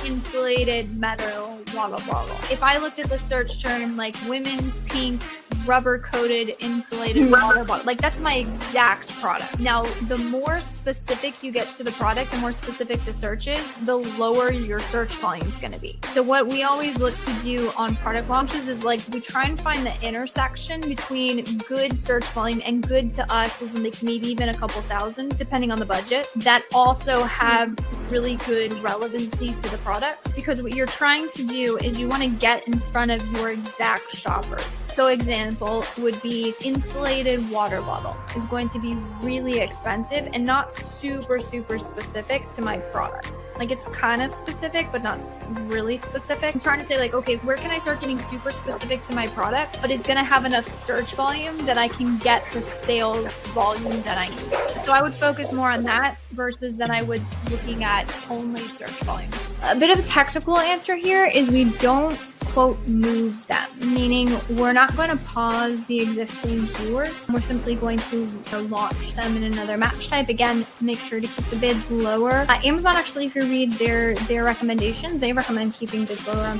insulated metal, blah, blah, blah, blah. If I looked at the search term like women's pink rubber coated insulated water bottle, like that's my exact product. Now, the more specific you get to the product, the more specific the search is, the lower your search volume is going to be. So what we always look to do on product launches is like we try and find the intersection between good search volume and good to us is like maybe even a couple thousand, depending on the budget, that also have really good relevancy to the product. Because what you're trying to do is you want to get in front of your exact shoppers. So example would be insulated water bottle is going to be really expensive and not super specific to my product. Like it's kind of specific, but not really specific. I'm trying to say like, okay, where can I start getting super specific to my product, but it's going to have enough search volume that I can get the sales volume that I need. So I would focus more on that versus than I would looking at only search volume. A bit of a technical answer here is we don't quote move them, meaning we're not going to pause the existing keywords. We're simply going to launch them in another match type. Again, make sure to keep the bids lower. Amazon actually, if you read their recommendations, they recommend keeping bids lower on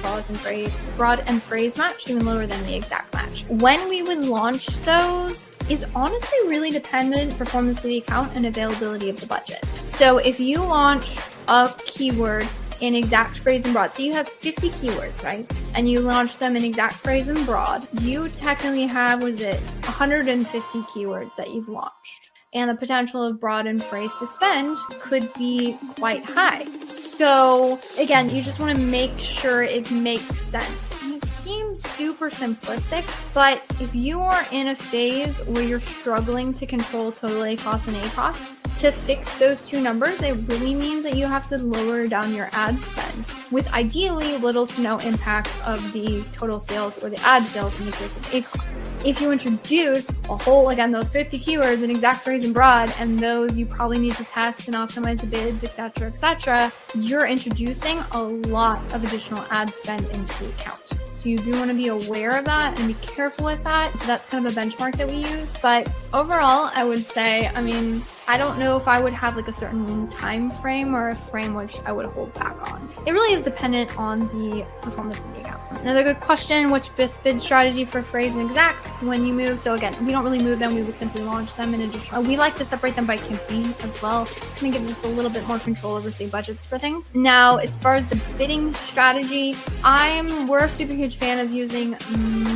broad and phrase match, even lower than the exact match. When we would launch those is honestly really dependent performance of the account and availability of the budget. So if you launch a keyword in exact phrase and broad, so you have 50 keywords, right? And you launch them in exact phrase and broad, you technically have, 150 keywords that you've launched. And the potential of broad and phrase to spend could be quite high. So again, you just want to make sure it makes sense. It seems super simplistic, but if you are in a phase where you're struggling to control total ACoS and ACoS, to fix those two numbers, it really means that you have to lower down your ad spend with ideally little to no impact of the total sales or the ad sales in the case of ACoS. If you introduce a whole, again, those 50 keywords in exact phrase and broad, and those you probably need to test and optimize the bids, etc., you're introducing a lot of additional ad spend into the account. So you do want to be aware of that and be careful with that. So that's kind of a benchmark that we use. But overall, I would say, I don't know if I would have like a certain time frame or a frame which I would hold back on. It really is dependent on the performance of the account. Another good question, which best bid strategy for phrase and exacts when you move? So again, we don't really move them. We would simply launch them in addition. We like to separate them by campaign as well. Kind of gives us a little bit more control over, say, budgets for things. Now, as far as the bidding strategy, we're a super huge fan of using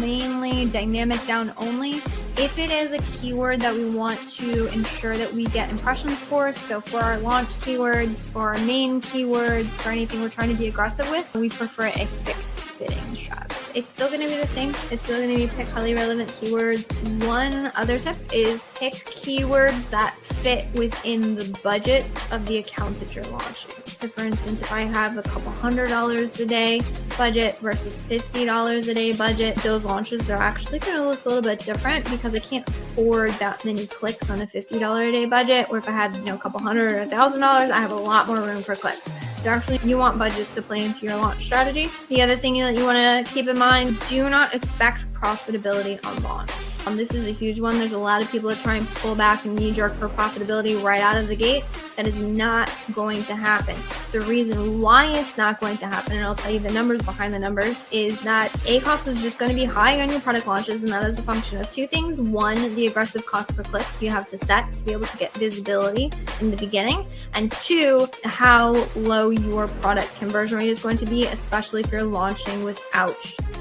mainly dynamic down only. If it is a keyword that we want to ensure that we get impressions for, so for our launch keywords, for our main keywords, for anything we're trying to be aggressive with, we prefer a fixed bidding strategy. It's still going to be the same. It's still going to be pick highly relevant keywords. One other tip is pick keywords that fit within the budget of the account that you're launching. So for instance, if I have a couple $100 a day budget versus $50 a day budget, those launches are actually going to look a little bit different because I can't afford that many clicks on a $50 a day budget. Or if I had, a couple $100 or $1,000, I have a lot more room for clicks. So actually, you want budgets to play into your launch strategy. The other thing that you want to keep in mind, do not expect profitability on launch. This is a huge one. There's a lot of people that try and pull back and knee-jerk for profitability right out of the gate. That is not going to happen. The reason why it's not going to happen, and I'll tell you the numbers behind the numbers, is that ACoS is just going to be high on your product launches, and that is a function of two things. One, the aggressive cost per click you have to set to be able to get visibility in the beginning, and two, how low your product conversion rate is going to be, especially if you're launching without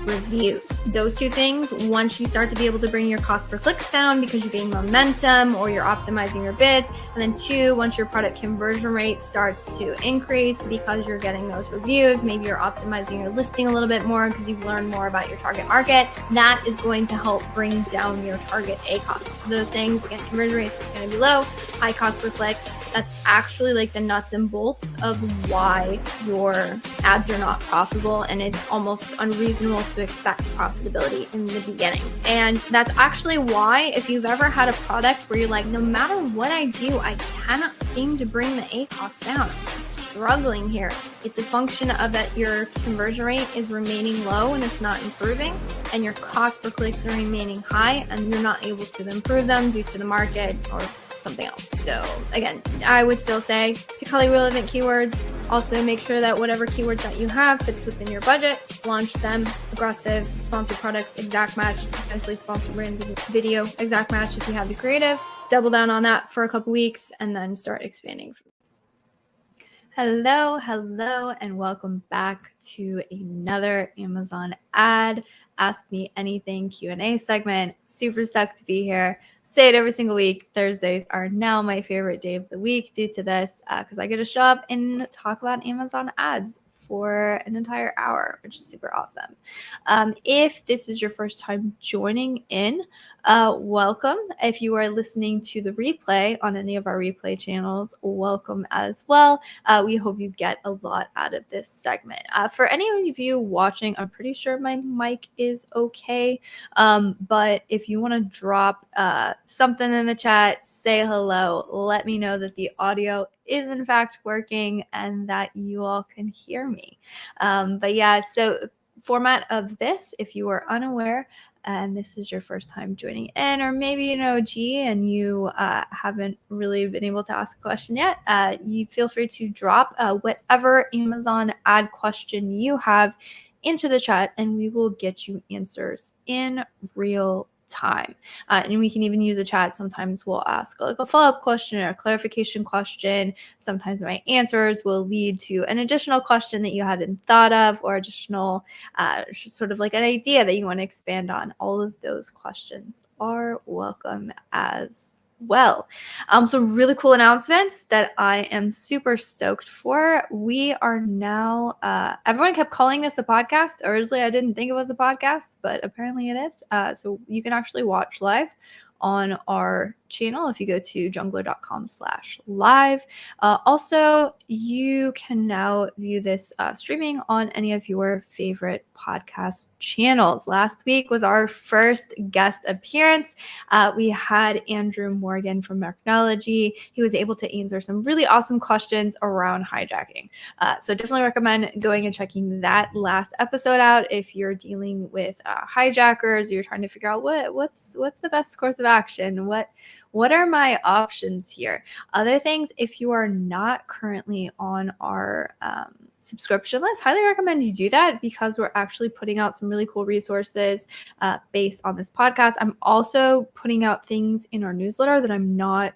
reviews. Those two things, once you start to be able to bring your cost per clicks down because you gain momentum or you're optimizing your bids, and then two, once your product conversion rate starts to increase because you're getting those reviews, maybe you're optimizing your listing a little bit more because you've learned more about your target market, that is going to help bring down your target ACoS. So those things, again, conversion rates are going to be low, high cost per click. That's actually like the nuts and bolts of why your ads are not profitable, and it's almost unreasonable to expect profitability in the beginning. And that's actually why, if you've ever had a product where you're like, no matter what I do, I cannot seem to bring the ACoS down, I'm struggling here, it's a function of that your conversion rate is remaining low and it's not improving, and your cost per clicks are remaining high and you're not able to improve them due to the market or something else. So again, I would still say pick highly relevant keywords, Also, make sure that whatever keywords that you have fits within your budget. Launch them. Aggressive, sponsored products, exact match, potentially sponsored brand video, exact match if you have the creative. Double down on that for a couple weeks and then start expanding. Hello, and welcome back to another Amazon ad Ask Me Anything Q&A segment. Super stoked to be here. Say it every single week. Thursdays are now my favorite day of the week due to this, because I get to show up and talk about Amazon ads for an entire hour, which is super awesome. If this is your first time joining in, welcome. If you are listening to the replay on any of our replay channels, welcome as well. We hope you get a lot out of this segment. For any of you watching, I'm pretty sure my mic is okay. But if you want to drop something in the chat, say hello, let me know that the audio is in fact working and that you all can hear me. But yeah, so format of this, if you are unaware and this is your first time joining in, or maybe an OG and you haven't really been able to ask a question yet, you feel free to drop whatever Amazon ad question you have into the chat and we will get you answers in real time. And we can even use the chat. Sometimes we'll ask like a follow-up question or a clarification question. Sometimes my answers will lead to an additional question that you hadn't thought of, or additional sort of like an idea that you want to expand on. All of those questions are welcome as well. So really cool announcements that I am super stoked for. We are now, everyone kept calling this a podcast. Originally, I didn't think it was a podcast, but apparently it is. So you can actually watch live on our channel if you go to junglr.com/live. Also, you can now view this streaming on any of your favorite podcast channels. Last week was our first guest appearance. We had Andrew Morgan from Marknology. He was able to answer some really awesome questions around hijacking. So definitely recommend going and checking that last episode out if you're dealing with hijackers, or you're trying to figure out what's the best course of action, what are my options here. Other things, if you are not currently on our subscription list, highly recommend you do that, because we're actually putting out some really cool resources based on this podcast. I'm also putting out things in our newsletter that I'm not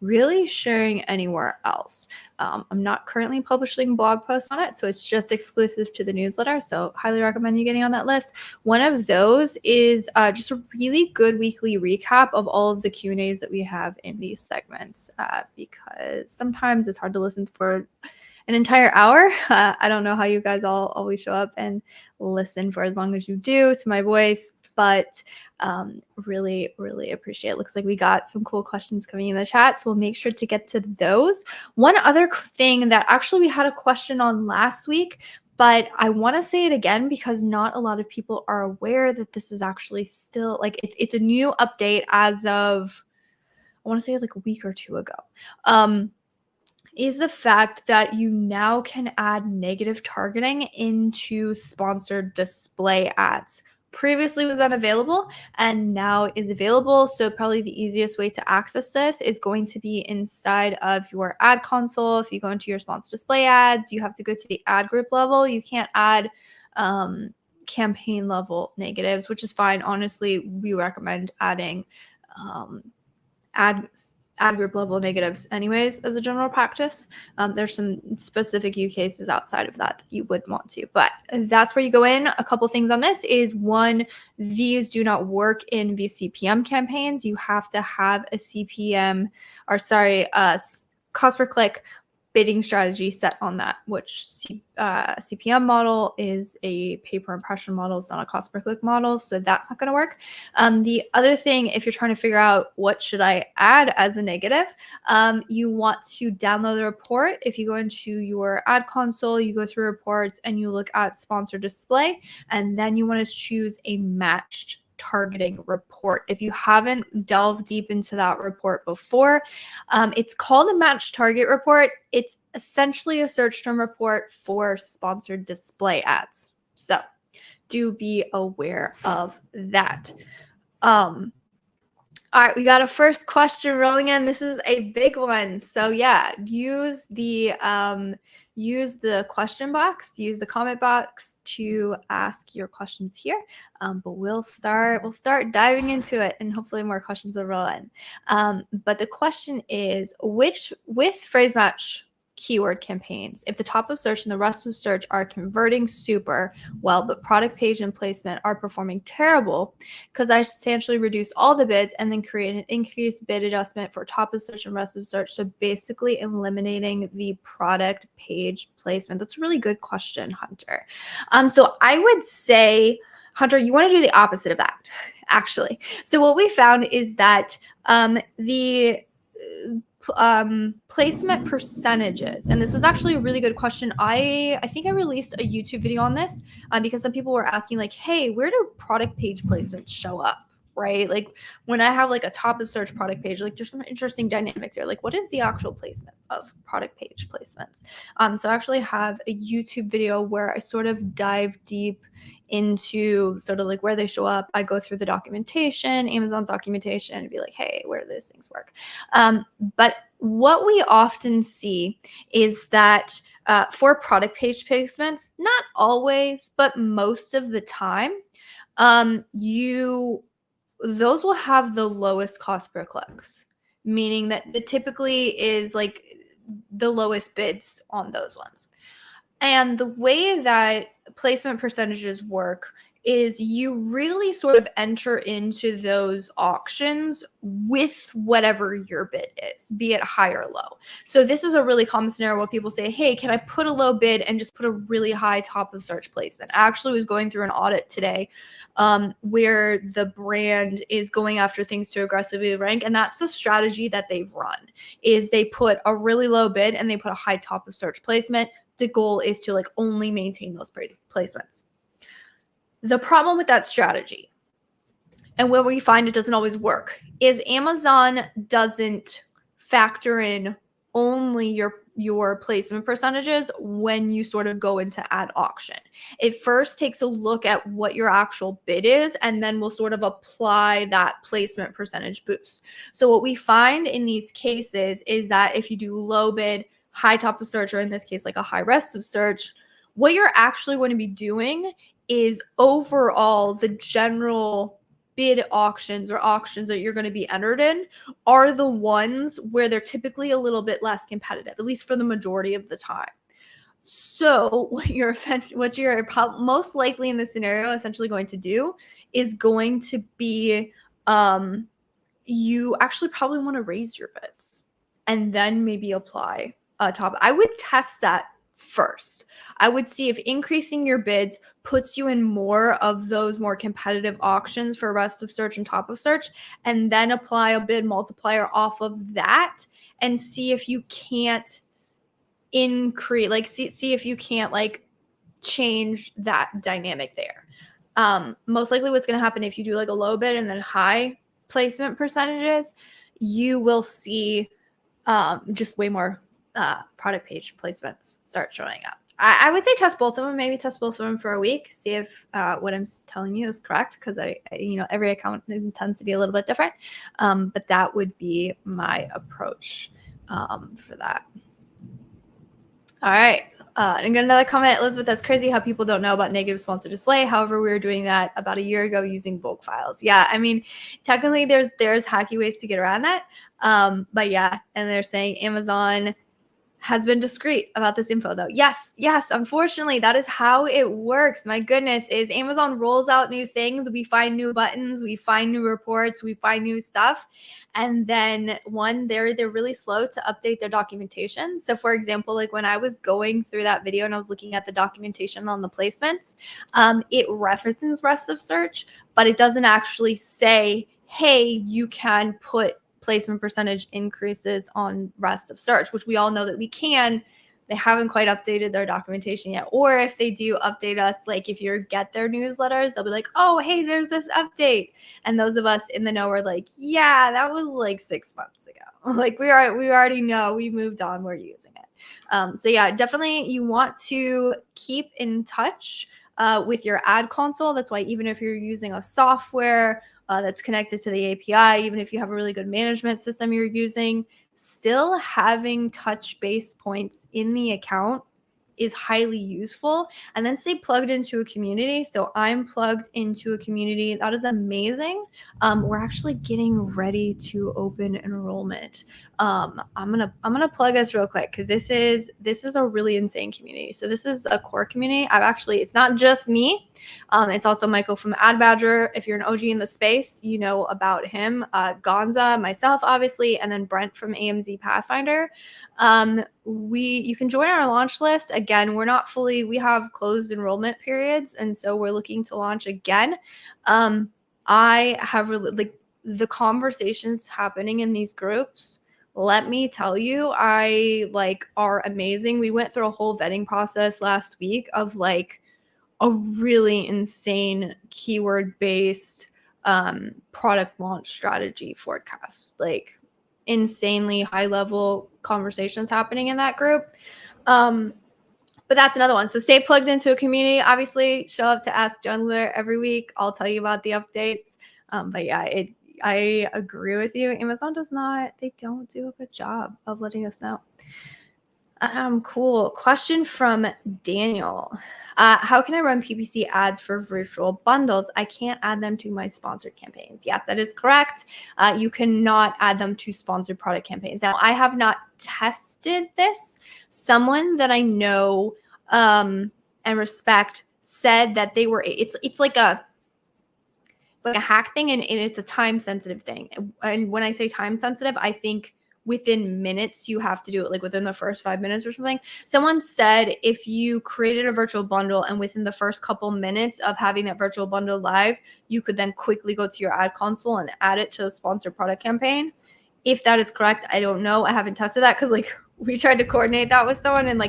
really sharing anywhere else. I'm not currently publishing blog posts on it, so it's just exclusive to the newsletter. So highly recommend you getting on that list. One of those is just a really good weekly recap of all of the Q&As that we have in these segments, because sometimes it's hard to listen for an entire hour. I don't know how you guys all always show up and listen for as long as you do to my voice, but really, really appreciate it. Looks like we got some cool questions coming in the chat, so we'll make sure to get to those. One other thing that actually we had a question on last week, but I want to say it again because not a lot of people are aware that this is actually still like it's a new update as of, I want to say like a week or two ago. Is the fact that you now can add negative targeting into sponsored display ads. Previously was unavailable and now is available. So probably the easiest way to access this is going to be inside of your ad console. If you go into your sponsored display ads, you have to go to the ad group level. You can't add campaign level negatives, which is fine. Honestly, we recommend adding ad group level negatives anyways as a general practice. There's some specific use cases outside of that you would want to, but that's where you go in. A couple things on this is, one, these do not work in VCPM campaigns. You have to have a cost per click bidding strategy set on that, which CPM model is a pay per impression model. It's not a cost per click model, so that's not going to work. The other thing, if you're trying to figure out what should I add as a negative, you want to download the report. If you go into your ad console, you go to reports and you look at sponsored display, and then you want to choose a matched targeting report. If you haven't delved deep into that report before, it's called a match target report. It's essentially a search term report for sponsored display ads. So do be aware of that. All right, we got a first question rolling in. This is a big one. So yeah, use the question box, use the comment box to ask your questions here. But we'll start diving into it, and hopefully more questions will roll in. But the question is, with phrase match keyword campaigns, if the top of search and the rest of search are converting super well, but product page and placement are performing terrible, because I substantially reduce all the bids and then create an increased bid adjustment for top of search and rest of search. So basically eliminating the product page placement. That's a really good question, Hunter. So I would say, Hunter, you want to do the opposite of that, actually. So what we found is that the placement percentages, and this was actually a really good question. I think I released a YouTube video on this because some people were asking like, hey, where do product page placements show up, right? Like when I have like a top of search product page, like there's some interesting dynamics there. Like what is the actual placement of product page placements? So I actually have a YouTube video where I sort of dive deep into sort of like where they show up. I go through the documentation, Amazon's documentation, and be like, hey, where do those things work? But what we often see is that for product page placements, not always, but most of the time, those will have the lowest cost per clicks, meaning that it typically is like the lowest bids on those ones. And the way that placement percentages work is you really sort of enter into those auctions with whatever your bid is, be it high or low. So this is a really common scenario where people say, hey, can I put a low bid and just put a really high top of search placement? I actually was going through an audit today where the brand is going after things to aggressively rank. And that's the strategy that they've run, is they put a really low bid and they put a high top of search placement. The goal is to like only maintain those placements. The problem with that strategy, and where we find it doesn't always work, is Amazon doesn't factor in only your placement percentages when you sort of go into ad auction. It first takes a look at what your actual bid is, and then we'll sort of apply that placement percentage boost. So what we find in these cases is that if you do low bid, high top of search, or in this case, like a high rest of search, what you're actually going to be doing is overall the general bid auctions or auctions that you're going to be entered in are the ones where they're typically a little bit less competitive, at least for the majority of the time. So what you're most likely in this scenario essentially going to do is going to be you actually probably want to raise your bids and then maybe apply a top. I would test that first. I would see if increasing your bids puts you in more of those more competitive auctions for rest of search and top of search, and then apply a bid multiplier off of that and see if you can't increase, like see if you can't like change that dynamic there. Most likely what's going to happen if you do like a low bid and then high placement percentages, you will see just way more product page placements start showing up. I would say test both of them, maybe test both of them for a week, see if what I'm telling you is correct, because I every account tends to be a little bit different. But that would be my approach for that. All right. And got another comment, Elizabeth, that's crazy how people don't know about negative sponsor display. However, we were doing that about a year ago using bulk files. Yeah, I mean, technically there's hacky ways to get around that. But yeah, and they're saying Amazon has been discreet about this info though. Yes, unfortunately, that is how it works. My goodness, is Amazon rolls out new things. We find new buttons, we find new reports, we find new stuff. And then they're really slow to update their documentation. So for example, like when I was going through that video and I was looking at the documentation on the placements, it references rest of search, but it doesn't actually say, hey, you can put placement percentage increases on rest of search, which we all know that we can. They haven't quite updated their documentation yet. Or if they do update us, like if you get their newsletters, they'll be like, oh, hey, there's this update. And those of us in the know are like, yeah, that was like 6 months ago. Like we already know, we moved on, we're using it. So yeah, definitely you want to keep in touch with your ad console. That's why even if you're using a software that's connected to the API, even if you have a really good management system you're using, still having touch base points in the account is highly useful. And then stay plugged into a community. So I'm plugged into a community. That is amazing. We're actually getting ready to open enrollment. I'm gonna plug us real quick because this is a really insane community. So this is a core community. It's not just me. It's also Michael from Ad Badger. If you're an OG in the space, you know about him. Gonza, myself, obviously, and then Brent from AMZ Pathfinder. You can join our launch list. Again, we have closed enrollment periods, and so we're looking to launch again. I have the conversations happening in these groups. Let me tell you, are amazing. We went through a whole vetting process last week of a really insane keyword-based product launch strategy forecast. Insanely high-level conversations happening in that group. But that's another one. So stay plugged into a community. Obviously, show up to Ask Junglr every week. I'll tell you about the updates. But yeah, I agree with you. Amazon they don't do a good job of letting us know. Cool. Question from Daniel. How can I run PPC ads for virtual bundles? I can't add them to my sponsored campaigns. Yes, that is correct. You cannot add them to sponsored product campaigns. Now, I have not tested this. Someone that I know and respect said that they were. It's like a hack thing, and it's a time sensitive thing. And when I say time sensitive, I think within minutes you have to do it, within the first 5 minutes or something. Someone said if you created a virtual bundle and within the first couple minutes of having that virtual bundle live, you could then quickly go to your ad console and add it to a sponsored product campaign. If that is correct, I don't know. I haven't tested that because we tried to coordinate that with someone, and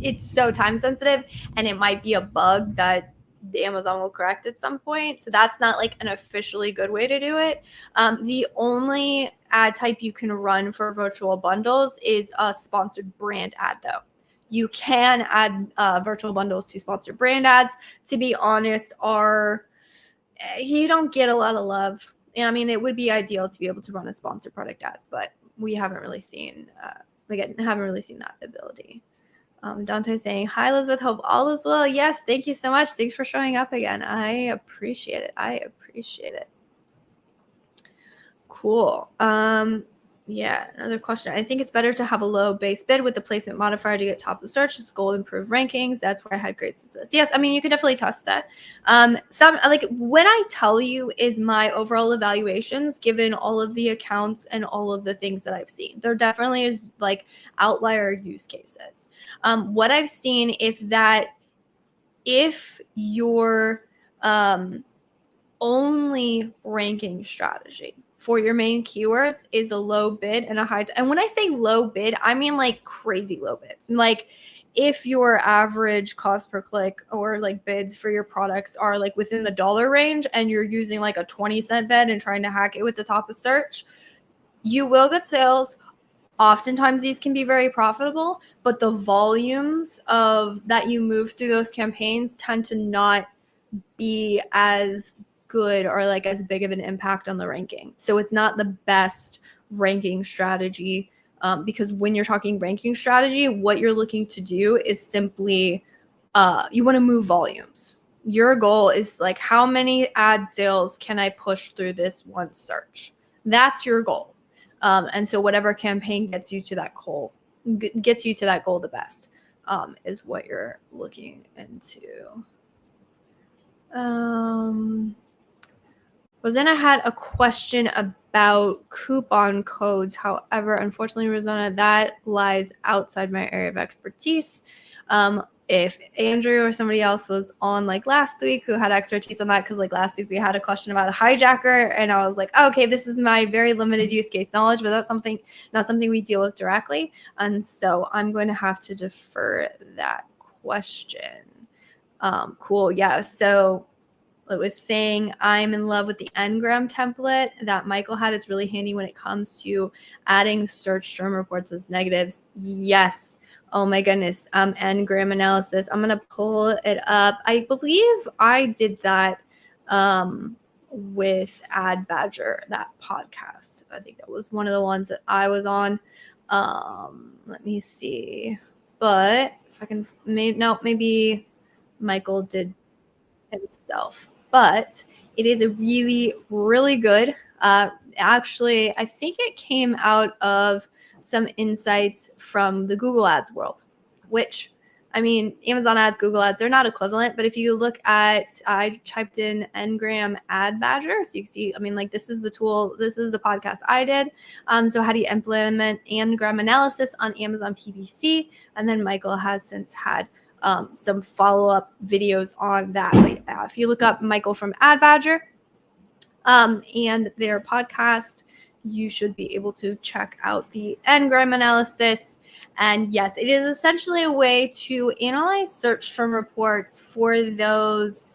it's so time sensitive, and it might be a bug that Amazon will correct at some point. So that's not an officially good way to do it. The only ad type you can run for virtual bundles is a sponsored brand ad, though. You can add virtual bundles to sponsored brand ads. To be honest, you don't get a lot of love. I mean, it would be ideal to be able to run a sponsored product ad, but we haven't really seen that ability. Dante saying, hi, Elizabeth, hope all is well. Yes, thank you so much. Thanks for showing up again. I appreciate it. Cool. Yeah, another question. I think it's better to have a low base bid with the placement modifier to get top of search. It's goal, improve rankings. That's where I had great success. Yes, I mean, you could definitely test that. When I tell you is my overall evaluations, given all of the accounts and all of the things that I've seen. There definitely is outlier use cases. What I've seen if your only ranking strategy for your main keywords is a low bid and a high. And when I say low bid, I mean crazy low bids. If your average cost per click or bids for your products are within the dollar range and you're using a 20-cent bid and trying to hack it with the top of search, you will get sales. Oftentimes these can be very profitable, but the volumes that you move through those campaigns tend to not be as good or as big of an impact on the ranking. So it's not the best ranking strategy because when you're talking ranking strategy, what you're looking to do is simply you want to move volumes. Your goal is how many ad sales can I push through this one search? That's your goal. And so whatever campaign gets you to that goal the best is what you're looking into. Rosanna had a question about coupon codes. However, unfortunately, Rosanna, that lies outside my area of expertise. If Andrew or somebody else was on last week who had expertise on that, because last week we had a question about a hijacker, and I was okay, this is my very limited use case knowledge, but that's not something we deal with directly. And so I'm going to have to defer that question. Cool. Yeah. So it was saying I'm in love with the Ngram template that Michael had. It's really handy when it comes to adding search term reports as negatives. Yes. Oh my goodness. Ngram analysis. I'm going to pull it up. I believe I did that with Ad Badger, that podcast. I think that was one of the ones that I was on. Let me see. But if I can, maybe Michael did himself. But it is a really, really good. Actually, I think it came out of some insights from the Google Ads world, which, I mean, Amazon ads, Google ads, they're not equivalent. But if you look at, I typed in Ngram Ad Badger, so you can see, I mean, like, this is the tool, this is the podcast I did. So how do you implement Ngram analysis on Amazon PPC? And then Michael has since had some follow-up videos on that. But if you look up Michael from Ad Badger and their podcast, you should be able to check out the Ngram analysis. And yes, it is essentially a way to analyze search term reports for those.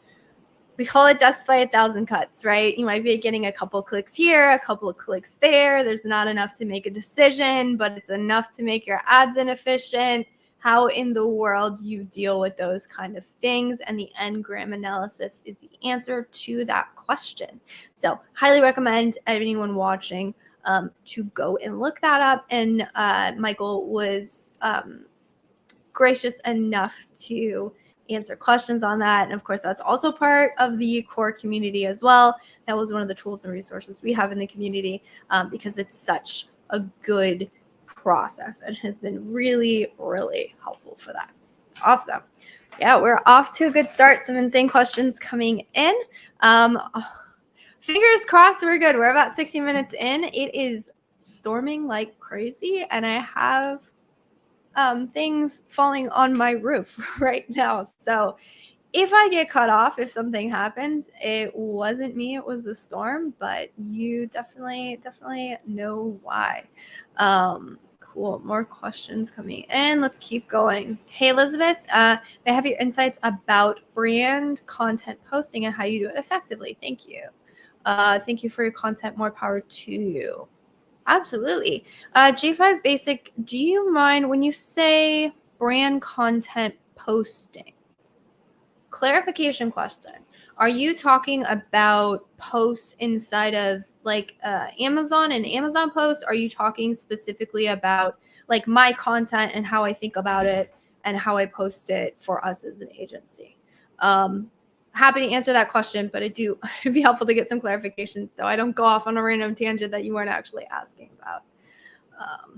We call it deaths by 1,000 cuts, right? You might be getting a couple clicks here, a couple of clicks there. There's not enough to make a decision, but it's enough to make your ads inefficient. How in the world do you deal with those kind of things? And the Ngram analysis is the answer to that question. So highly recommend anyone watching to go and look that up. And Michael was gracious enough to answer questions on that. And of course, that's also part of the core community as well. That was one of the tools and resources we have in the community because it's such a good process and has been really, really helpful for that. Awesome. Yeah, we're off to a good start. Some insane questions coming in. Fingers crossed we're good. We're about 60 minutes in. It is storming like crazy, and I have things falling on my roof right now. So if I get cut off, if something happens, it wasn't me, it was the storm, but you definitely know why. Cool. More questions coming in. Let's keep going. Hey, Elizabeth, they have your insights about brand content posting and how you do it effectively. Thank you. Thank you for your content. More power to you. Absolutely. J5 Basic, do you mind when you say brand content posting? Clarification question. Are you talking about posts inside of like Amazon and Amazon posts? Are you talking specifically about like my content and how I think about it and how I post it for us as an agency? Happy to answer that question, but it'd be helpful to get some clarification so I don't go off on a random tangent that you weren't actually asking about.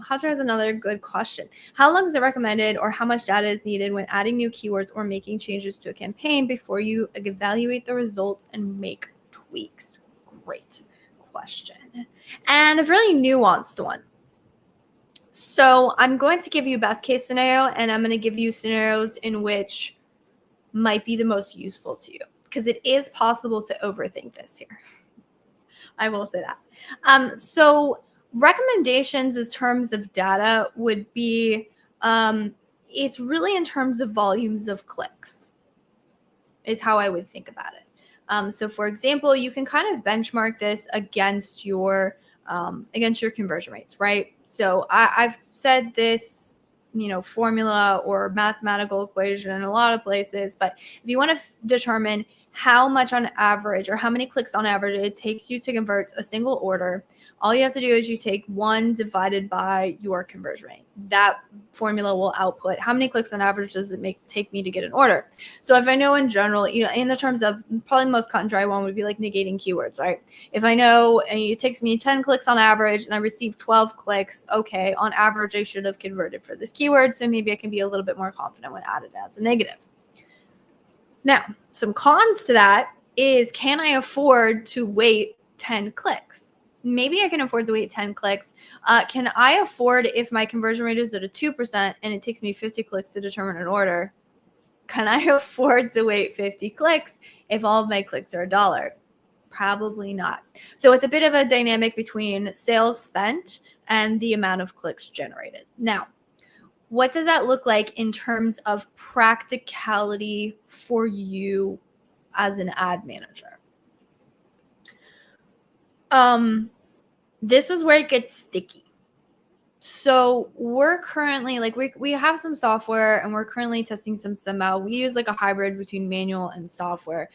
Hotjar is another good question. How long is it recommended or how much data is needed when adding new keywords or making changes to a campaign before you evaluate the results and make tweaks? Great question. And a really nuanced one. So I'm going to give you best case scenario, and I'm going to give you scenarios in which might be the most useful to you because it is possible to overthink this here. I will say that. So recommendations in terms of data would be, it's really in terms of volumes of clicks is how I would think about it. So for example, you can kind of benchmark this against your conversion rates, right? So I've said this, formula or mathematical equation in a lot of places, but if you want to determine how much on average or how many clicks on average it takes you to convert a single order, all you have to do is you take 1 divided by your conversion rate. That formula will output how many clicks on average does it take me to get an order. So if I know in general, in the terms of probably the most cut and dry one would be like negating keywords, right? If I know it takes me 10 clicks on average and I receive 12 clicks, okay, on average I should have converted for this keyword. So maybe I can be a little bit more confident when added as a negative. Now, some cons to that is, can I afford to wait 10 clicks? Maybe I can afford to wait 10 clicks. Can I afford, if my conversion rate is at a 2% and it takes me 50 clicks to determine an order, can I afford to wait 50 clicks if all of my clicks are $1? Probably not. So it's a bit of a dynamic between sales spent and the amount of clicks generated. Now, what does that look like in terms of practicality for you as an ad manager? This is where it gets sticky. So we're currently like we have some software and we're currently testing some out. We use like a hybrid between manual and software.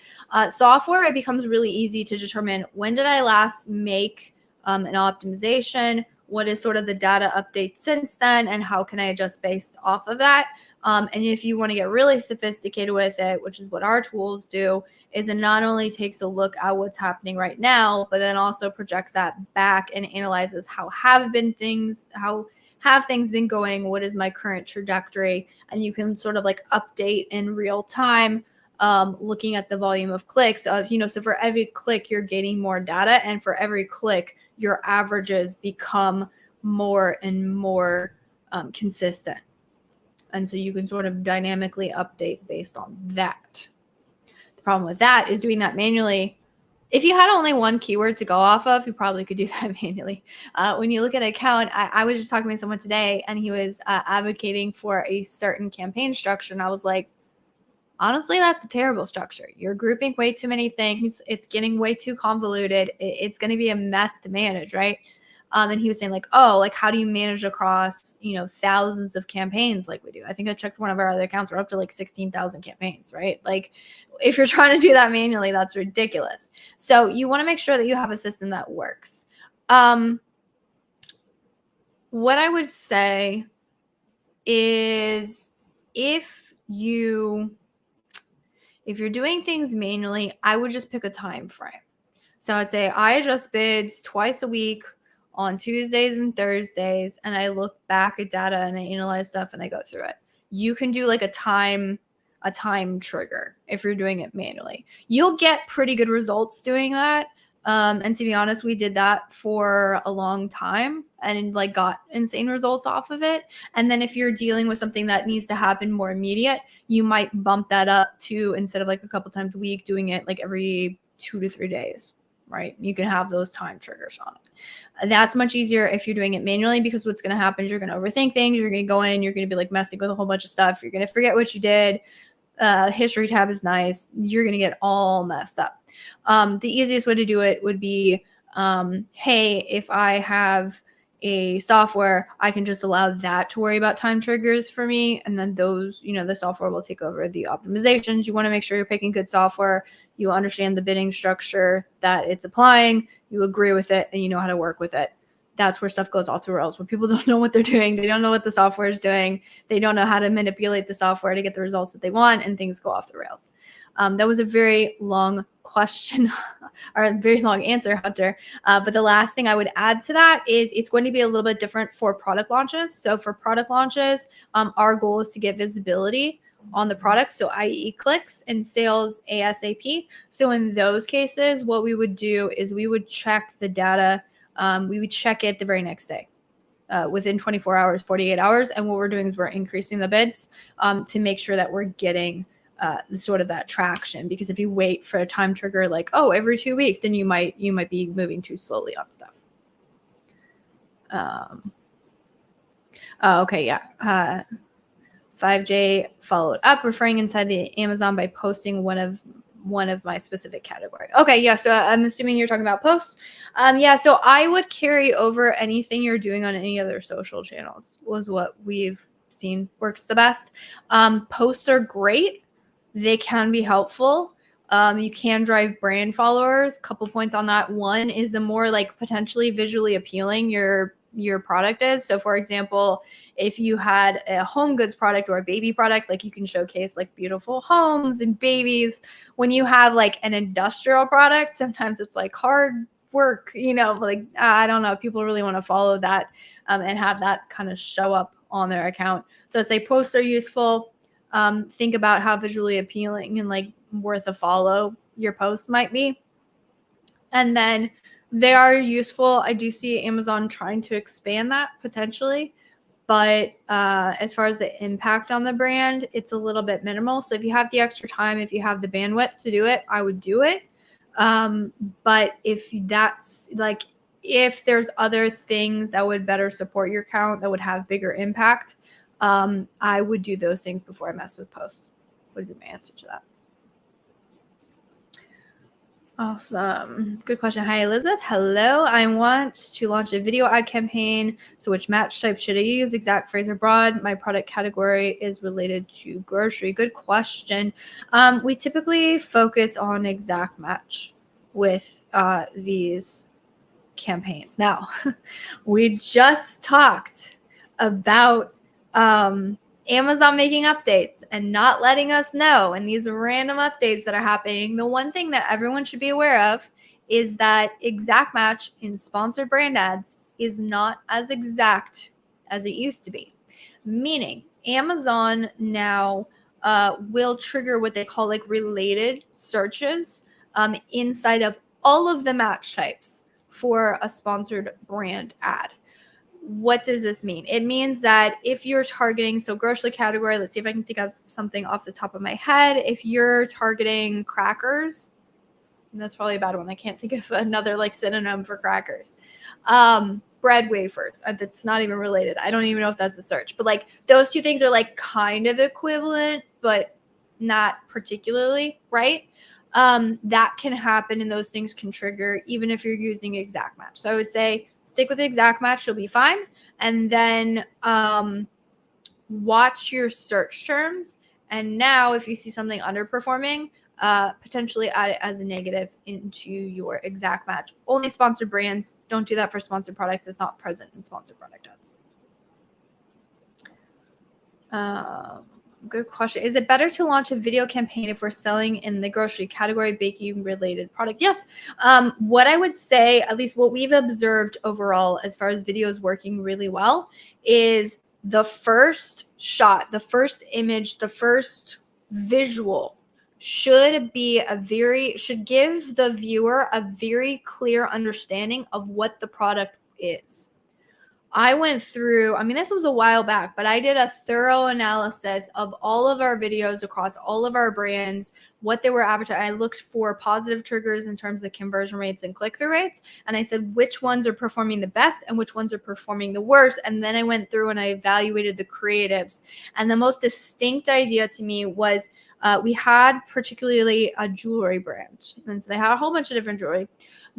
Software, it becomes really easy to determine when did I last make an optimization, what is sort of the data update since then, and how can I adjust based off of that. And if you want to get really sophisticated with it, which is what our tools do, is it not only takes a look at what's happening right now, but then also projects that back and analyzes how have things been going, what is my current trajectory, and you can sort of like update in real time, looking at the volume of clicks. So for every click you're getting more data, and for every click your averages become more and more consistent. And so you can sort of dynamically update based on that. The problem with that is doing that manually. If you had only one keyword to go off of, you probably could do that manually. When you look at an account, I was just talking with someone today, and he was advocating for a certain campaign structure. And I was like, honestly, that's a terrible structure. You're grouping way too many things. It's getting way too convoluted. It's going to be a mess to manage, right? And he was saying like, oh, like how do you manage across, thousands of campaigns like we do? I think I checked one of our other accounts. We're up to like 16,000 campaigns, right? Like if you're trying to do that manually, that's ridiculous. So you want to make sure that you have a system that works. What I would say is if you're doing things manually, I would just pick a time frame. So I'd say I adjust bids twice a week on Tuesdays and Thursdays, and I look back at data and I analyze stuff and I go through it. You can do like a time trigger if you're doing it manually. You'll get pretty good results doing that. And to be honest, we did that for a long time and like got insane results off of it. And then if you're dealing with something that needs to happen more immediate, you might bump that up to, instead of like a couple times a week, doing it like every 2 to 3 days, right? You can have those time triggers on it. That's much easier if you're doing it manually, because what's going to happen is you're going to overthink things. You're going to go in, you're going to be like messing with a whole bunch of stuff. You're going to forget what you did. History tab is nice. You're going to get all messed up. The easiest way to do it would be, hey, if I have a software, I can just allow that to worry about time triggers for me. And then those, the software will take over the optimizations. You want to make sure you're picking good software. You understand the bidding structure that it's applying. You agree with it and you know how to work with it. That's where stuff goes off the rails. When people don't know what they're doing, they don't know what the software is doing. They don't know how to manipulate the software to get the results that they want, and things go off the rails. That was a very long question or a very long answer, Hunter. But the last thing I would add to that is it's going to be a little bit different for product launches. So for product launches, our goal is to get visibility on the product, so i.e. clicks and sales ASAP. So in those cases, what we would do is we would check the data. We would check it the very next day. Within 24 hours, 48 hours. And what we're doing is we're increasing the bids to make sure that we're getting sort of that traction. Because if you wait for a time trigger like, oh, every 2 weeks, then you might be moving too slowly on stuff. Okay, yeah. 5J followed up, referring inside the Amazon by posting one of my specific category. Okay, yeah, so I'm assuming you're talking about posts. Yeah, so I would carry over anything you're doing on any other social channels, was what we've seen works the best. Posts are great. They can be helpful. You can drive brand followers. Couple points on that. One is the more like potentially visually appealing your product is. So for example, if you had a home goods product or a baby product, like you can showcase like beautiful homes and babies. When you have like an industrial product, sometimes it's like hard work, like, I don't know, people really want to follow that and have that kind of show up on their account. So I'd say posts are useful. Think about how visually appealing and like worth a follow your post might be. And then they are useful. I do see Amazon trying to expand that potentially, but as far as the impact on the brand, it's a little bit minimal. So if you have the extra time, if you have the bandwidth to do it, I would do it. But if there's other things that would better support your account that would have bigger impact, I would do those things before I mess with posts, would be my answer to that. Awesome. Good question. Hi, Elizabeth. Hello. I want to launch a video ad campaign. So which match type should I use? Exact, phrase, or broad? My product category is related to grocery. Good question. We typically focus on exact match with these campaigns. Now, we just talked about Amazon making updates and not letting us know, and these random updates that are happening. The one thing that everyone should be aware of is that exact match in sponsored brand ads is not as exact as it used to be. Meaning, Amazon now will trigger what they call like related searches inside of all of the match types for a sponsored brand ad. What does this mean? It means that if you're targeting, so grocery category, let's see if I can think of something off the top of my head. If you're targeting crackers, that's probably a bad one. I can't think of another like synonym for crackers. Bread wafers. That's not even related. I don't even know if that's a search, but like those two things are like kind of equivalent, but not particularly, right? That can happen and those things can trigger even if you're using exact match. So I would say stick with the exact match, you'll be fine. And then watch your search terms. And now if you see something underperforming, potentially add it as a negative into your exact match. Only sponsored brands. Don't do that for sponsored products. It's not present in sponsored product ads. Good question. Is it better to launch a video campaign if we're selling in the grocery category, baking related product? Yes. What I would say, at least what we've observed overall, as far as videos working really well, is the first shot, the first image, the first visual should give the viewer a very clear understanding of what the product is. I went through, this was a while back, but I did a thorough analysis of all of our videos across all of our brands, what they were advertising. I looked for positive triggers in terms of conversion rates and click-through rates. And I said, which ones are performing the best and which ones are performing the worst. And then I went through and I evaluated the creatives. And the most distinct idea to me was we had particularly a jewelry brand. And so they had a whole bunch of different jewelry.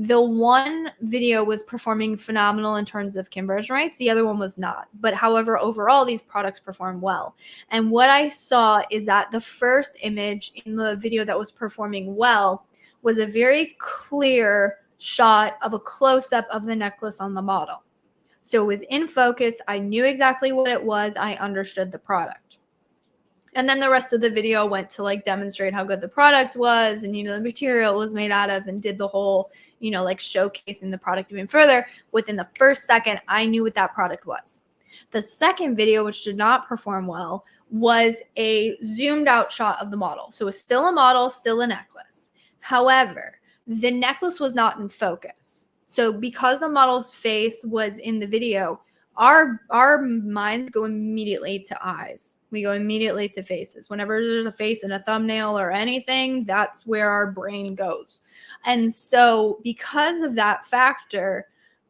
The one video was performing phenomenal in terms of conversion rates. The other one was not. But however, overall, these products perform well. And what I saw is that the first image in the video that was performing well was a very clear shot of a close-up of the necklace on the model. So it was in focus. I knew exactly what it was. I understood the product. And then the rest of the video went to like demonstrate how good the product was and, the material it was made out of, and did the whole, like showcasing the product even further. Within the first second, I knew what that product was. The second video, which did not perform well, was a zoomed out shot of the model. So it's still a model, still a necklace. However, the necklace was not in focus. So because the model's face was in the video, our minds go immediately to eyes. We go immediately to faces. Whenever there's a face in a thumbnail or anything, that's where our brain goes. And so because of that factor,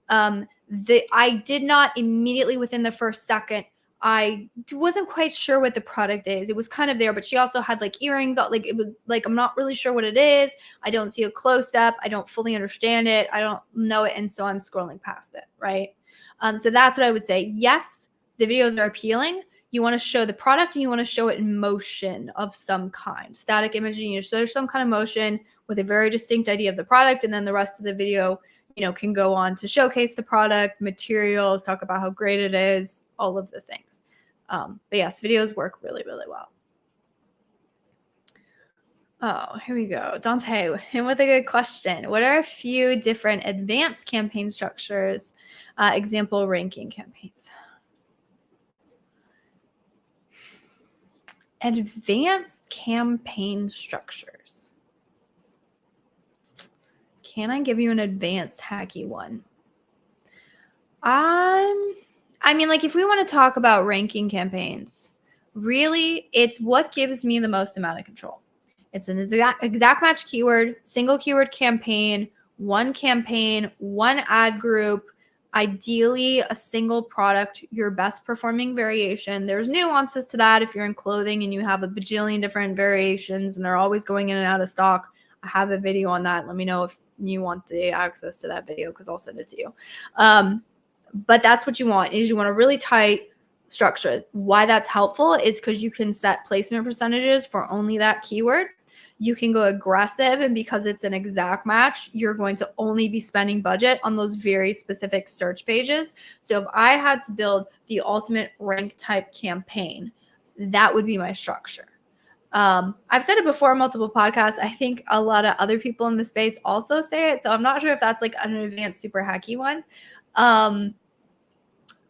I did not immediately within the first second, I wasn't quite sure what the product is. It was kind of there, but she also had like earrings. Like it was like, I'm not really sure what it is. I don't see a close up. I don't fully understand it. I don't know it. And so I'm scrolling past it. Right. So that's what I would say. Yes, the videos are appealing. You want to show the product and you want to show it in motion of some kind. Static imaging, you show there's some kind of motion with a very distinct idea of the product. And then the rest of the video, can go on to showcase the product, materials, talk about how great it is, all of the things. But yes, videos work really, really well. Oh, here we go. Dante, and with a good question. What are a few different advanced campaign structures, example ranking campaigns? Advanced campaign structures. Can I give you an advanced hacky one? Like if we want to talk about ranking campaigns, really it's what gives me the most amount of control. It's an exact match keyword, single keyword campaign, one ad group, ideally a single product, your best performing variation. There's nuances to that if you're in clothing and you have a bajillion different variations and they're always going in and out of stock. I have a video on that. Let me know if you want the access to that video because I'll send it to you. But that's what you want, is you want a really tight structure. Why that's helpful is because you can set placement percentages for only that keyword. You can go aggressive, and because it's an exact match, you're going to only be spending budget on those very specific search pages. So if I had to build the ultimate rank type campaign, that would be my structure. I've said it before on multiple podcasts. I think a lot of other people in the space also say it. So I'm not sure if that's like an advanced super hacky one. Other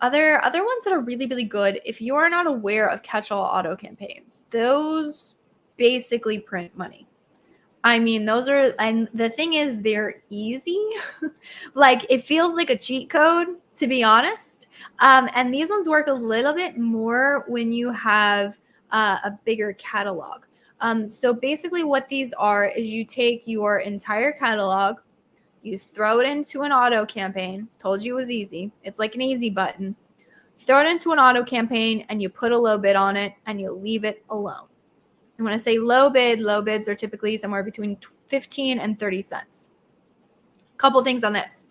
ones that are really, really good, if you are not aware of catch-all auto campaigns, those basically print money. I mean, those are, and the thing is, they're easy. Like, it feels like a cheat code, to be honest. And these ones work a little bit more when you have a bigger catalog. So basically what these are is you take your entire catalog, you throw it into an auto campaign. Told you it was easy. It's like an easy button. Throw it into an auto campaign and you put a low bid on it and you leave it alone. And when I say low bids are typically somewhere between 15 and 30 cents. Couple things on this.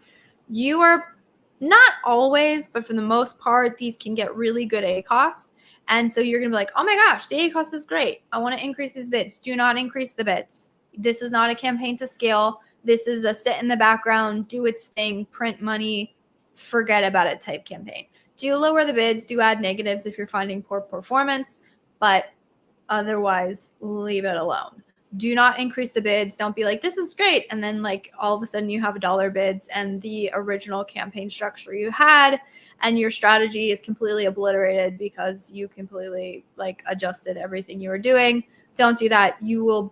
You are not always, but for the most part, these can get really good ACoS. And so you're going to be like, oh my gosh, the ACoS is great. I want to increase these bids. Do not increase the bids. This is not a campaign to scale. This is a sit in the background, do its thing, print money, forget about it type campaign. Do lower the bids, do add negatives if you're finding poor performance, but otherwise leave it alone. Do not increase the bids. Don't be like, this is great. And then like all of a sudden you have $1 bids and the original campaign structure you had and your strategy is completely obliterated because you completely like adjusted everything you were doing. Don't do that. You will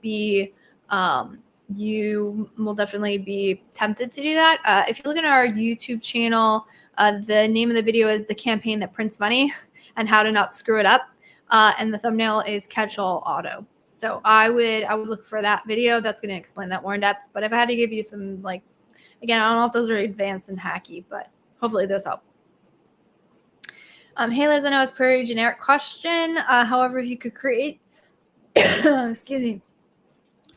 definitely be tempted to do that. If you look at our YouTube channel, the name of the video is The Campaign That Prints Money and How to Not Screw It Up. And the thumbnail is Catch-All Auto. So I would look for that video. That's going to explain that more in depth. But if I had to give you some, like, again, I don't know if those are advanced and hacky, but hopefully those help. Hey Liz, I know it's a pretty generic question. However, if you could create, excuse me,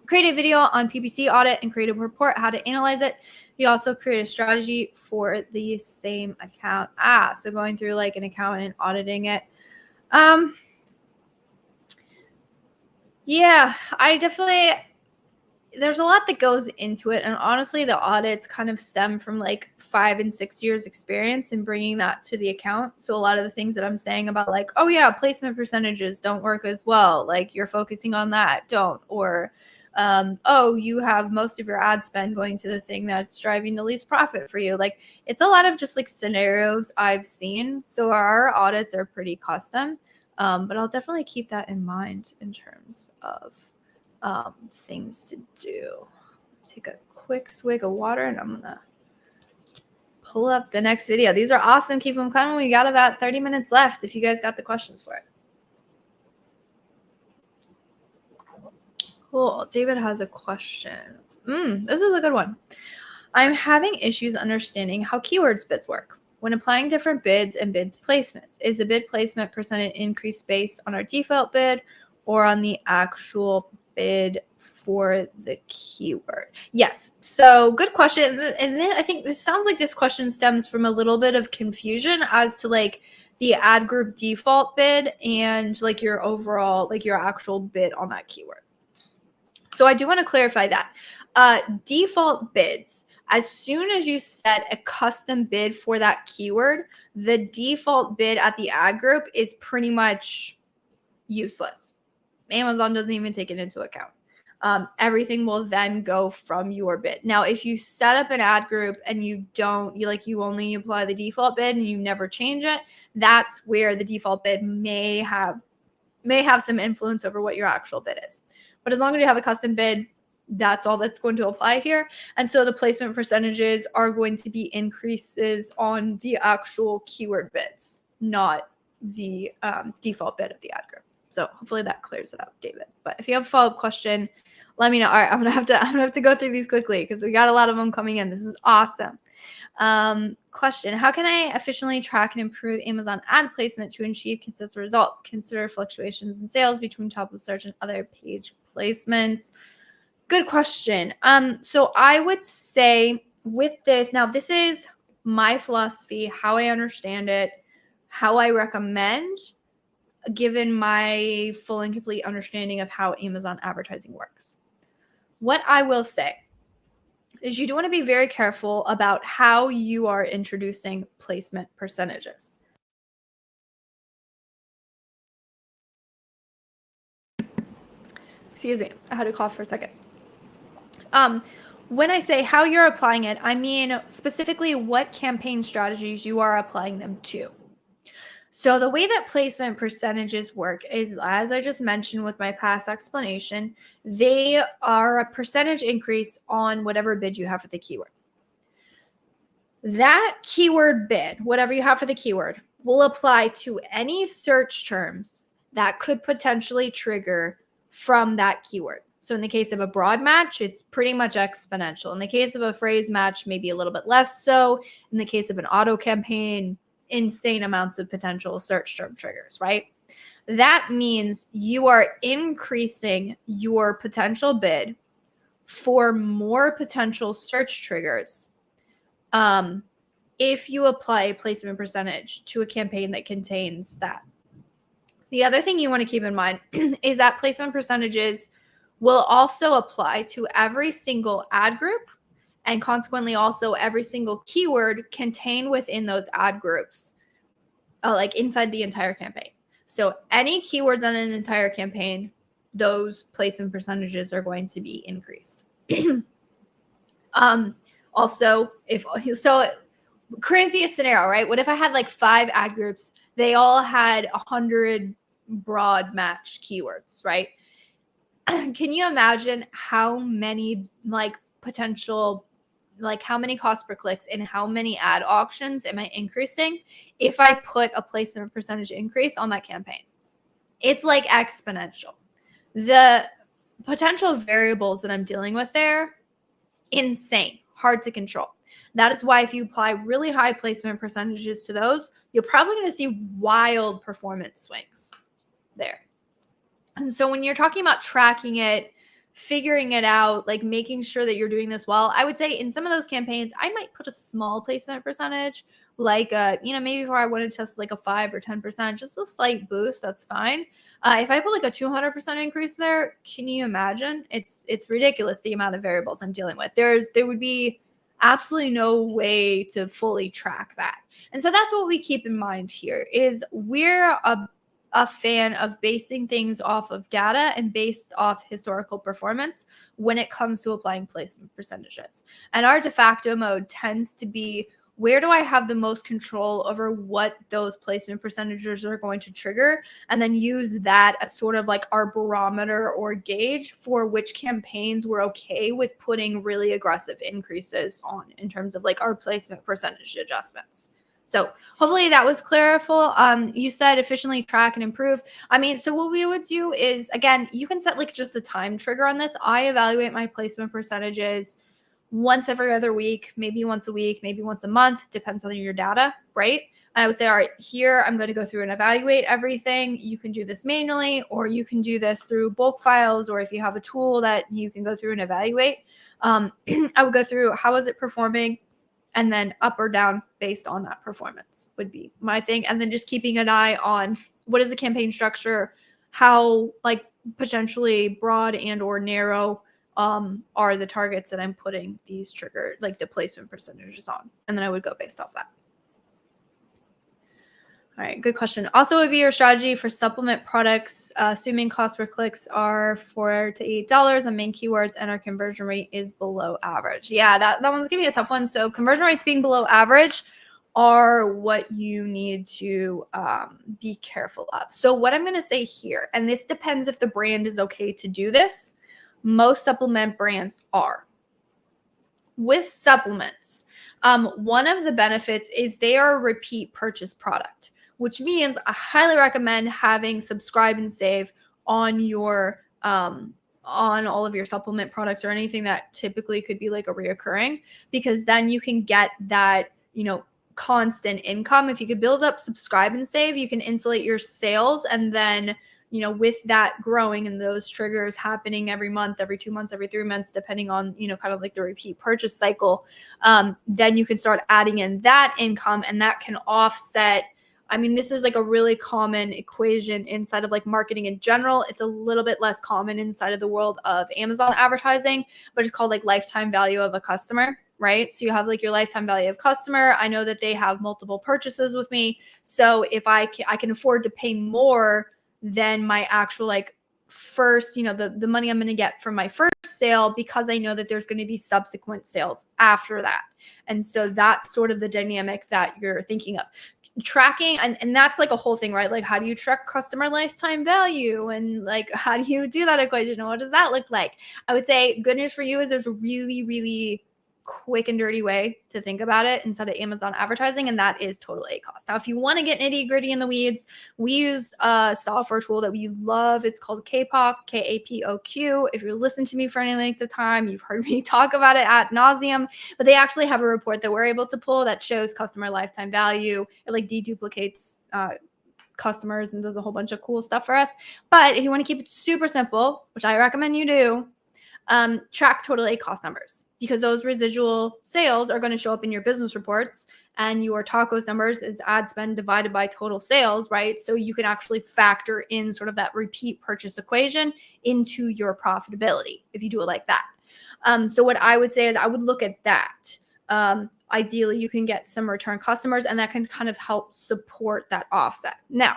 create a video on PPC audit and create a report, how to analyze it. You also create a strategy for the same account. So going through like an account and auditing it. Yeah, there's a lot that goes into it. And honestly, the audits kind of stem from like 5 and 6 years experience in bringing that to the account. So a lot of the things that I'm saying about like, oh yeah, placement percentages don't work as well. Like you're focusing on that, don't. Or, oh, you have most of your ad spend going to the thing that's driving the least profit for you. Like it's a lot of just like scenarios I've seen. So our audits are pretty custom. But I'll definitely keep that in mind in terms of things to do. Take a quick swig of water and I'm going to pull up the next video. These are awesome. Keep them coming. We got about 30 minutes left if you guys got the questions for it. Cool. David has a question. This is a good one. I'm having issues understanding how keywords bids work. When applying different bids and bids placements, is the bid placement percentage increase based on our default bid or on the actual bid for the keyword? Yes. So good question. And then I think this sounds like this question stems from a little bit of confusion as to like the ad group default bid and like your overall, like your actual bid on that keyword. So I do want to clarify that. Default bids, as soon as you set a custom bid for that keyword, the default bid at the ad group is pretty much useless. Amazon doesn't even take it into account. Everything will then go from your bid. Now, if you set up an ad group and you only apply the default bid and you never change it, that's where the default bid may have some influence over what your actual bid is. But as long as you have a custom bid, that's all that's going to apply here. And so the placement percentages are going to be increases on the actual keyword bids, not the default bid of the ad group. So hopefully that clears it up, David. But if you have a follow-up question, let me know. All right, I'm gonna have to go through these quickly because we got a lot of them coming in. This is awesome. Question: how can I efficiently track and improve Amazon ad placement to achieve consistent results? Consider fluctuations in sales between top of search and other page placements. Good question. So I would say with this, now this is my philosophy, how I understand it, how I recommend, given my full and complete understanding of how Amazon advertising works. What I will say is you do want to be very careful about how you are introducing placement percentages. Excuse me, I had to cough for a second. When I say how you're applying it, I mean specifically what campaign strategies you are applying them to. So the way that placement percentages work is, as I just mentioned with my past explanation, they are a percentage increase on whatever bid you have for the keyword. That keyword bid, whatever you have for the keyword, will apply to any search terms that could potentially trigger from that keyword. So in the case of a broad match, it's pretty much exponential. In the case of a phrase match, maybe a little bit less so. In the case of an auto campaign, insane amounts of potential search term triggers, right? That means you are increasing your potential bid for more potential search triggers if you apply a placement percentage to a campaign that contains that. The other thing you want to keep in mind is that placement percentages will also apply to every single ad group and consequently also every single keyword contained within those ad groups, like inside the entire campaign. So any keywords on an entire campaign, those placement percentages are going to be increased. Also, craziest scenario, right? What if I had like 5 ad groups? They all had 100 broad match keywords, right? Can you imagine how many potential, how many cost per clicks and how many ad auctions am I increasing if I put a placement percentage increase on that campaign? It's like exponential. The potential variables that I'm dealing with there, insane, hard to control. That is why if you apply really high placement percentages to those, you're probably going to see wild performance swings there. And so when you're talking about tracking it, figuring it out, like making sure that you're doing this well, I would say in some of those campaigns, I might put a small placement percentage, like maybe if I want to test like a 5 or 10%, just a slight boost, that's fine. If I put like a 200% increase there, can you imagine? It's ridiculous the amount of variables I'm dealing with. There would be absolutely no way to fully track that. And so that's what we keep in mind here is we're a fan of basing things off of data and based off historical performance when it comes to applying placement percentages. And our de facto mode tends to be, where do I have the most control over what those placement percentages are going to trigger? And then use that as sort of like our barometer or gauge for which campaigns we're okay with putting really aggressive increases on in terms of like our placement percentage adjustments. So hopefully that was clariful. You said efficiently track and improve. So what we would do is, again, you can set like just a time trigger on this. I evaluate my placement percentages once every other week, maybe once a week, maybe once a month, depends on your data, right? And I would say, all right, here I'm going to go through and evaluate everything. You can do this manually, or you can do this through bulk files, or if you have a tool that you can go through and evaluate. I would go through, how is it performing? And then up or down based on that performance would be my thing. And then just keeping an eye on what is the campaign structure, how like potentially broad and or narrow are the targets that I'm putting these trigger, like the placement percentages on. And then I would go based off that. All right, good question. Also, would be your strategy for supplement products, assuming cost per clicks are $4 to $8 on main keywords and our conversion rate is below average. Yeah, that one's gonna be a tough one. So conversion rates being below average are what you need to be careful of. So what I'm gonna say here, and this depends if the brand is okay to do this, most supplement brands are. With supplements, one of the benefits is they are a repeat purchase product, which means I highly recommend having subscribe and save on your on all of your supplement products or anything that typically could be like a reoccurring, because then you can get that, constant income. If you could build up subscribe and save, you can insulate your sales and then with that growing and those triggers happening every month, every 2 months, every 3 months, depending on, kind of like the repeat purchase cycle, then you can start adding in that income, and that can offset. I mean, this is like a really common equation inside of like marketing in general. It's a little bit less common inside of the world of Amazon advertising, but it's called like lifetime value of a customer, right? So you have like your lifetime value of customer. I know that they have multiple purchases with me. So if I can afford to pay more than my actual like first, the money I'm going to get from my first sale, because I know that there's going to be subsequent sales after that. And so that's sort of the dynamic that you're thinking of. Tracking, and that's like a whole thing, right? Like, how do you track customer lifetime value, and like how do you do that equation, and what does that look like? I would say good news for you is there's a really, really quick and dirty way to think about it inside of Amazon advertising, and that is total ACoS. Now, if you want to get nitty gritty in the weeds, we used a software tool that we love. It's called KPOQ, KAPOQ. If you listen to me for any length of time, you've heard me talk about it ad nauseum, but they actually have a report that we're able to pull that shows customer lifetime value. It like deduplicates customers and does a whole bunch of cool stuff for us. But if you want to keep it super simple, which I recommend you do, track total ACoS numbers, because those residual sales are going to show up in your business reports, and your tacos numbers is ad spend divided by total sales, right? So you can actually factor in sort of that repeat purchase equation into your profitability if you do it like that. So what I would say is I would look at that. Ideally, you can get some return customers, and that can kind of help support that offset. Now,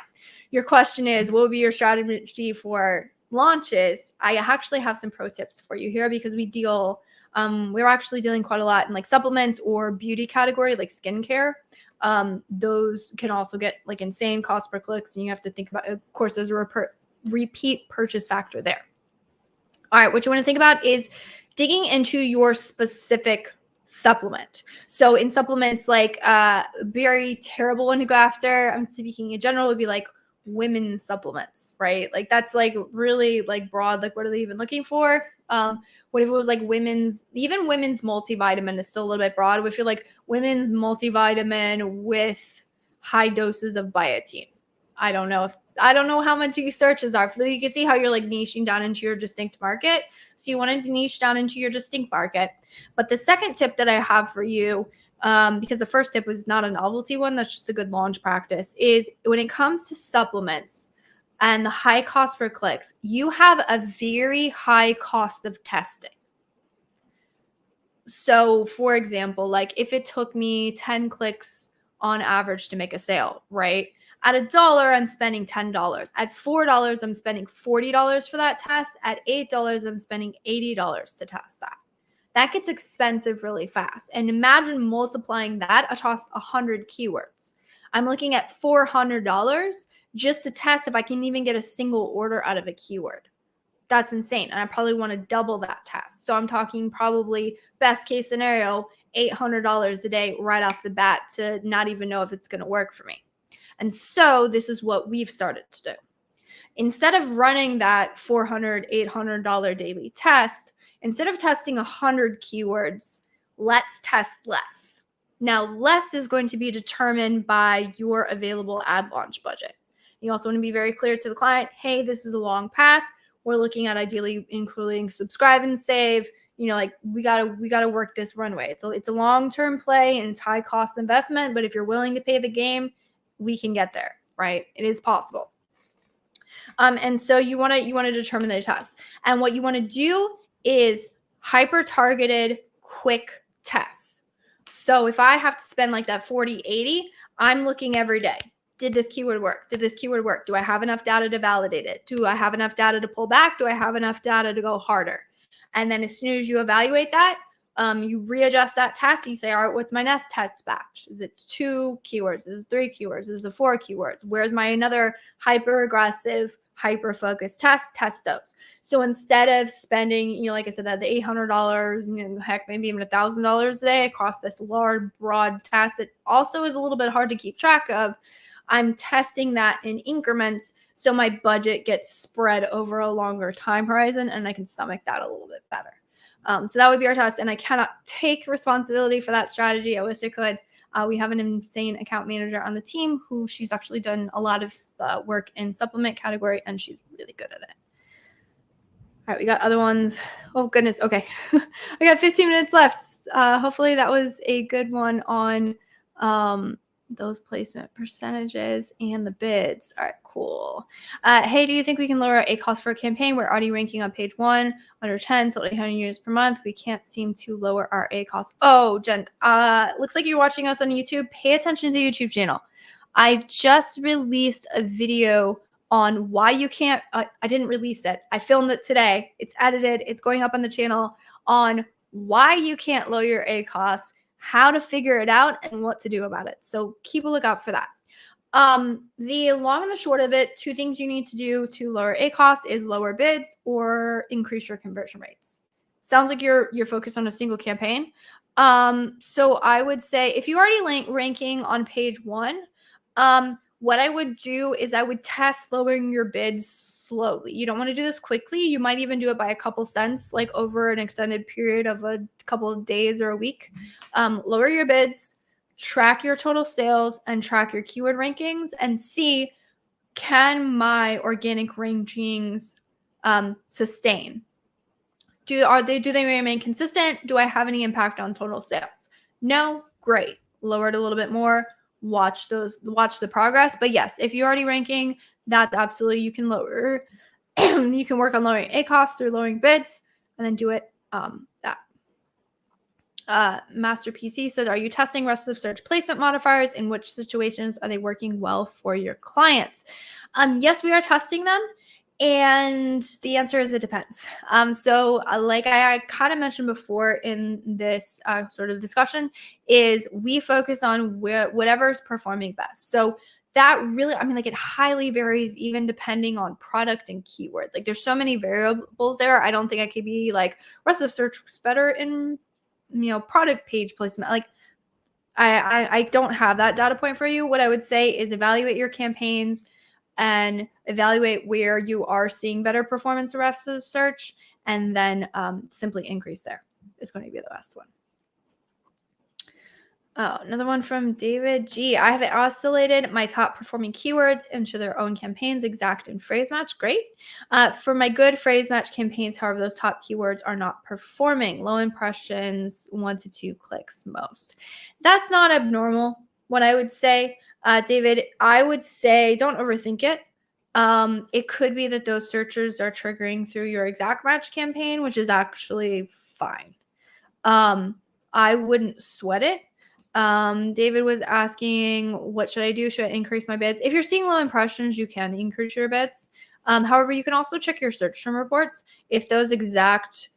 your question is, what would be your strategy for launches? I actually have some pro tips for you here, because we're actually dealing quite a lot in like supplements or beauty category, like skincare. Those can also get like insane cost per clicks, and you have to think about, of course, there's a repeat purchase factor there. All right, what you want to think about is digging into your specific supplement. So in supplements, like very terrible one to go after, I'm speaking in general, would be like women's supplements, right? Like that's like really like broad. Like what are they even looking for? What if it was like women's multivitamin is still a little bit broad. We feel like women's multivitamin with high doses of biotin. I don't know how much these searches are. You can see how you're like niching down into your distinct market. So you want to niche down into your distinct market. But the second tip that I have for you, because the first tip was not a novelty one, that's just a good launch practice, is when it comes to supplements and the high cost per clicks, you have a very high cost of testing. So for example, like if it took me 10 clicks on average to make a sale, right? At $1, I'm spending $10. At $4, I'm spending $40 for that test. At $8, I'm spending $80 to test that. That gets expensive really fast. And imagine multiplying that across 100 keywords. I'm looking at $400 just to test if I can even get a single order out of a keyword. That's insane. And I probably want to double that test. So I'm talking probably best case scenario, $800 a day right off the bat to not even know if it's going to work for me. And so this is what we've started to do. Instead of running that $400, $800 daily test, instead of testing 100 keywords, let's test less. Now, less is going to be determined by your available ad launch budget. You also want to be very clear to the client, hey, this is a long path. We're looking at ideally including subscribe and save. Like we gotta work this runway. It's a long-term play and it's high cost investment, but if you're willing to pay the game, we can get there, right? It is possible. And so you want to determine the test. And what you want to do is hyper-targeted quick tests. So if I have to spend like that 40, 80, I'm looking every day. Did this keyword work? Did this keyword work? Do I have enough data to validate it? Do I have enough data to pull back? Do I have enough data to go harder? And then as soon as you evaluate that, you readjust that test. You say, all right, what's my next test batch? Is it 2 keywords? Is it 3 keywords? Is it 4 keywords? Where's my another hyper-aggressive, hyper-focused test? Test those. So instead of spending, like I said, that the $800, heck, maybe even $1,000 a day across this large, broad test that also is a little bit hard to keep track of, I'm testing that in increments so my budget gets spread over a longer time horizon and I can stomach that a little bit better. So that would be our test, and I cannot take responsibility for that strategy. I wish I could. We have an insane account manager on the team who she's actually done a lot of work in supplement category, and she's really good at it. All right, we got other ones. Oh, goodness. Okay. I got 15 minutes left. Hopefully that was a good one on those placement percentages and the bids. All right, cool. Hey, do you think we can lower a cost for a campaign? We're already ranking on page 1, under 10, sold 800 units per month. We can't seem to lower our A cost. Oh, Jen, looks like you're watching us on YouTube. Pay attention to the YouTube channel. I just released a video on why you can't, I didn't release it. I filmed it today. It's edited. It's going up on the channel on why you can't lower your A costs, how to figure it out, and what to do about it. So keep a lookout for that. The long and the short of it, 2 things you need to do to lower A costs is lower bids or increase your conversion rates. Sounds like you're focused on a single campaign. So I would say if you're already ranking on page 1, what I would do is I would test lowering your bids slowly. You don't want to do this quickly. You might even do it by a couple cents, like over an extended period of a couple of days or a week. Lower your bids, track your total sales, and track your keyword rankings, and see, can my organic rankings sustain? Do they remain consistent? Do I have any impact on total sales? No? Great. Lower it a little bit more. Watch the progress. But yes, if you're already ranking, that's absolutely, you can lower. You can work on lowering A costs through lowering bids, and then do it Master PC said, are you testing rest of search placement modifiers? In which situations are they working well for your clients? Yes, we are testing them. And the answer is it depends. So like I kind of mentioned before in this sort of discussion, is we focus on whatever is performing best. So that really, I mean, like it highly varies even depending on product and keyword. Like there's so many variables there. I don't think I could be like rest of search was better in, product page placement. Like I don't have that data point for you. What I would say is evaluate your campaigns and evaluate where you are seeing better performance the rest of the search, and then simply increase there. It's going to be the best one. Oh, another one from David G. I have isolated my top performing keywords into their own campaigns, exact and phrase match. Great. For my good phrase match campaigns, however, those top keywords are not performing. Low impressions, 1 to 2 clicks most. That's not abnormal. What I would say, David, I would say don't overthink it. It could be that those searchers are triggering through your exact match campaign, which is actually fine. I wouldn't sweat it. David was asking, what should I do? Should I increase my bids? If you're seeing low impressions, you can increase your bids. However, you can also check your search term reports. If those exact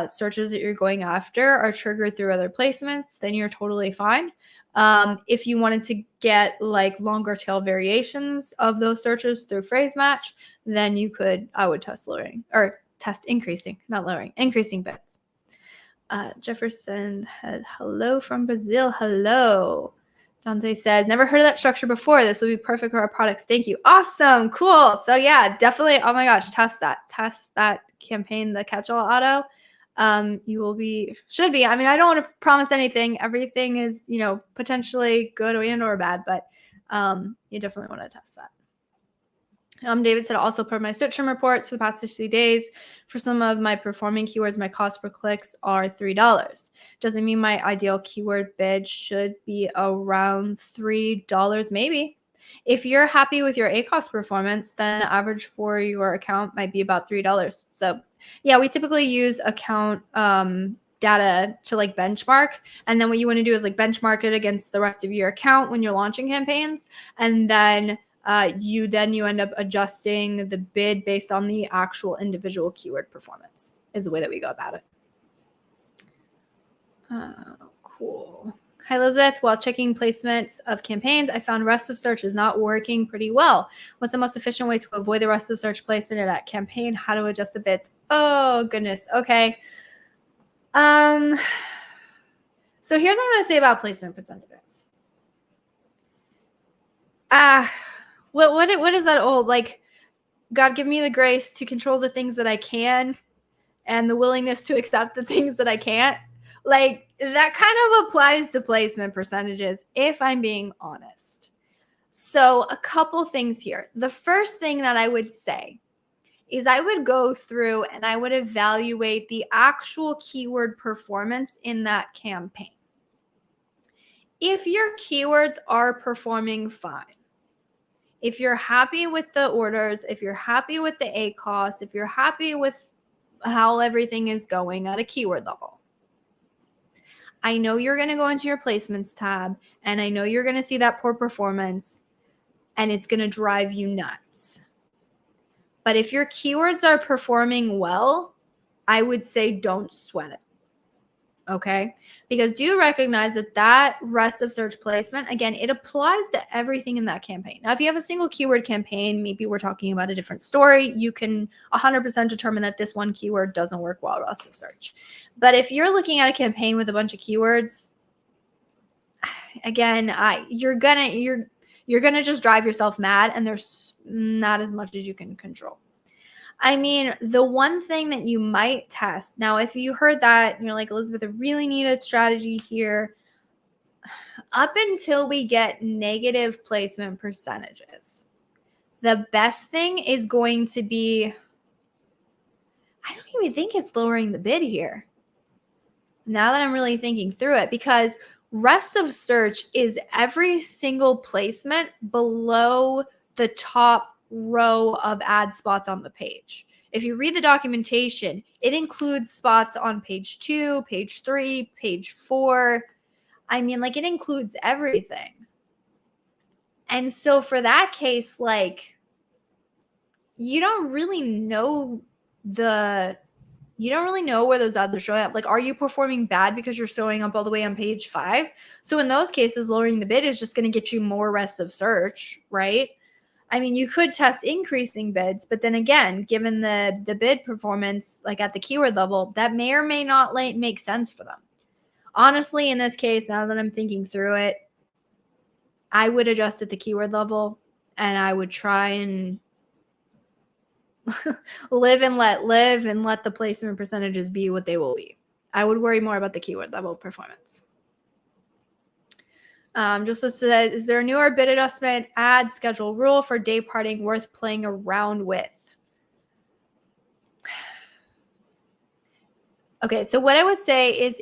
searches that you're going after are triggered through other placements, then you're totally fine. If you wanted to get like longer tail variations of those searches through phrase match, then I would test lowering or test increasing, not lowering, increasing bids. Jefferson had hello from Brazil. Hello. Dante says, never heard of that structure before. This will be perfect for our products. Thank you. Awesome. Cool. So yeah, definitely. Oh my gosh. Test that campaign, the catch-all auto. You should be. I mean, I don't want to promise anything. Everything is, potentially good or bad, but you definitely want to test that. David said, also per my search term reports for the past 60 days, for some of my performing keywords, my cost per clicks are $3. Doesn't mean my ideal keyword bid should be around $3, maybe. If you're happy with your ACOS performance, then the average for your account might be about $3. So yeah, we typically use account data to like benchmark. And then what you want to do is like benchmark it against the rest of your account when you're launching campaigns. And then you end up adjusting the bid based on the actual individual keyword performance is the way that we go about it. Cool. Hi, Elizabeth. While checking placements of campaigns, I found rest of search is not working pretty well. What's the most efficient way to avoid the rest of search placement of that campaign? How to adjust the bids? Oh, goodness. Okay. So here's what I'm going to say about placement percentages. What is that old? Like, God, give me the grace to control the things that I can and the willingness to accept the things that I can't. Like, that kind of applies to placement percentages, if I'm being honest. So a couple things here. The first thing that I would say is I would go through and I would evaluate the actual keyword performance in that campaign. If your keywords are performing fine, if you're happy with the orders, if you're happy with the ACoS, if you're happy with how everything is going at a keyword level, I know you're going to go into your placements tab and I know you're going to see that poor performance and it's going to drive you nuts. But if your keywords are performing well, I would say don't sweat it. Okay? Because do recognize that rest of search placement, again, it applies to everything in that campaign. Now, if you have a single keyword campaign, maybe we're talking about a different story. You can 100% determine that this one keyword doesn't work well rest of search. But if you're looking at a campaign with a bunch of keywords, again, you're gonna just drive yourself mad, and there's not as much as you can control. I mean, the one thing that you might test now, if you heard that and you're like, Elizabeth, I really need a strategy here. Up until we get negative placement percentages, the best thing is going to be, I don't even think it's lowering the bid here. Now that I'm really thinking through it, because rest of search is every single placement below the top row of ad spots on the page. If you read the documentation, it includes spots on page 2, page 3, page 4. I mean, like, it includes everything. And so for that case, like, you don't really know where those ads are showing up. Like, are you performing bad because you're showing up all the way on page 5? So in those cases, lowering the bid is just going to get you more rest of search, right? I mean, you could test increasing bids, but then again, given the bid performance, like at the keyword level, that may or may not make sense for them. Honestly, in this case, now that I'm thinking through it, I would adjust at the keyword level and I would try and live and let the placement percentages be what they will be. I would worry more about the keyword level performance. Just said, is there a newer bid adjustment ad schedule rule for day parting worth playing around with? Okay, so what I would say is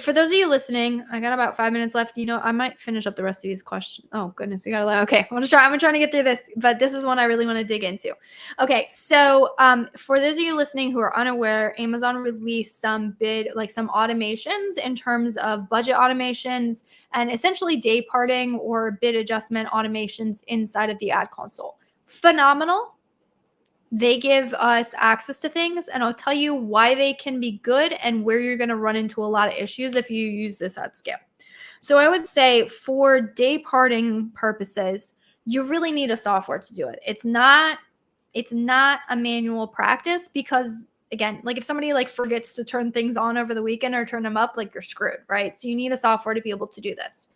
for those of you listening, I got about 5 minutes left. I might finish up the rest of these questions. Oh goodness, we got a lot. Okay, I'm trying to get through this, but this is one I really want to dig into. Okay, so for those of you listening who are unaware, Amazon released some automations in terms of budget automations and essentially day parting or bid adjustment automations inside of the ad console. Phenomenal. They give us access to things, and I'll tell you why they can be good and where you're going to run into a lot of issues if you use this at scale. So I would say for day parting purposes, you really need a software to do it. It's not a manual practice because, again, like if somebody forgets to turn things on over the weekend or turn them up, you're screwed, right? So you need a software to be able to do this.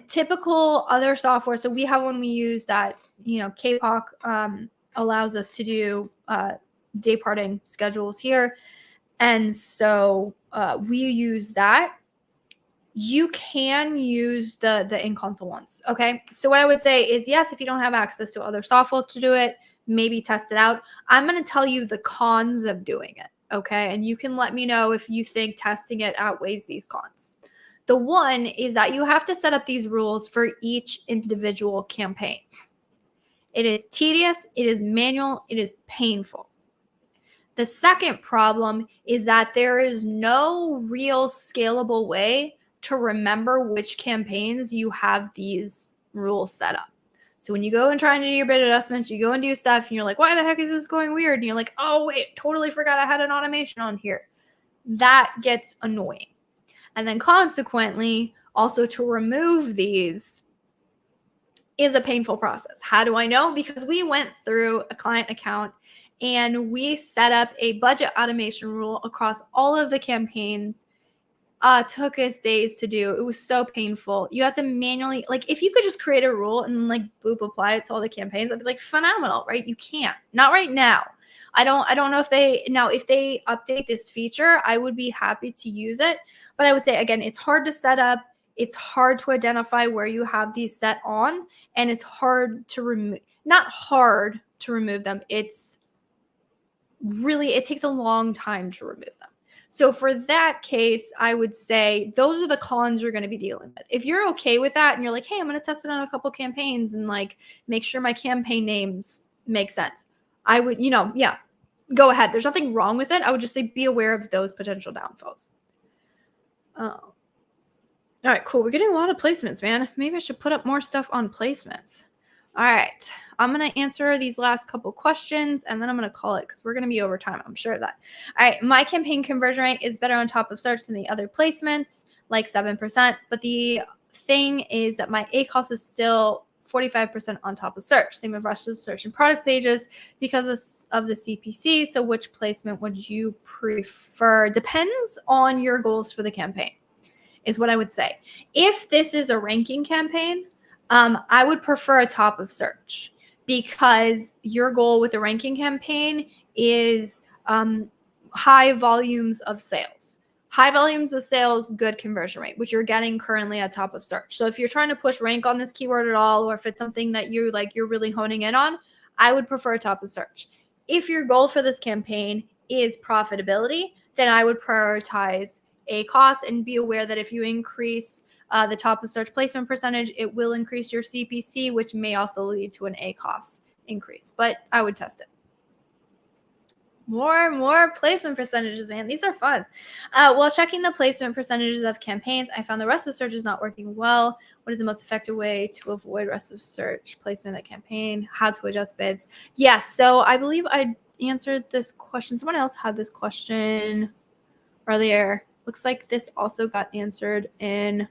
Typical other software. So we have one we use that, KPOC, allows us to do day parting schedules here. And so we use that. You can use the in-console ones. Okay. So what I would say is, yes, if you don't have access to other software to do it, maybe test it out. I'm going to tell you the cons of doing it. Okay. And you can let me know if you think testing it outweighs these cons. The one is that you have to set up these rules for each individual campaign. It is tedious, it is manual, it is painful. The second problem is that there is no real scalable way to remember which campaigns you have these rules set up. So when you go and try and do your bid adjustments, you go and do stuff and you're like, why the heck is this going weird? And you're like, oh wait, totally forgot I had an automation on here. That gets annoying. And then consequently, also to remove these is a painful process. How do I know? Because we went through a client account and we set up a budget automation rule across all of the campaigns. Took us days to do. It was so painful. You have to manually, if you could just create a rule and boop, apply it to all the campaigns, I'd be like, phenomenal, right? You can't. Not right now. I don't know if they update this feature, I would be happy to use it. But I would say, again, it's hard to set up. It's hard to identify where you have these set on, and it's hard to remove, not hard to remove them. It's really, it takes a long time to remove them. So for that case, I would say those are the cons you're going to be dealing with. If you're okay with that and you're like, hey, I'm going to test it on a couple campaigns and like make sure my campaign names make sense, I would, go ahead. There's nothing wrong with it. I would just say be aware of those potential downfalls. All right, cool. We're getting a lot of placements, man. Maybe I should put up more stuff on placements. All right, I'm going to answer these last couple questions, and then I'm going to call it because we're going to be over time. I'm sure of that. All right, my campaign conversion rate is better on top of search than the other placements, like 7%. But the thing is that my ACoS is still 45% on top of search. Same with rest of the search and product pages because of the CPC. So which placement would you prefer? Depends on your goals for the campaign, is what I would say. If this is a ranking campaign, I would prefer a top of search because your goal with a ranking campaign is high volumes of sales. High volumes of sales, good conversion rate, which you're getting currently at top of search. So if you're trying to push rank on this keyword at all, or if it's something that you're really honing in on, I would prefer top of search. If your goal for this campaign is profitability, then I would prioritize ACoS and be aware that if you increase the top of search placement percentage, it will increase your CPC, which may also lead to an ACoS increase. But I would test it. More placement percentages, man. These are fun. While checking the placement percentages of campaigns, I found the rest of search is not working well. What is the most effective way to avoid rest of search placement of the campaign? How to adjust bids? Yes. So I believe I answered this question. Someone else had this question earlier. Looks like this also got answered in,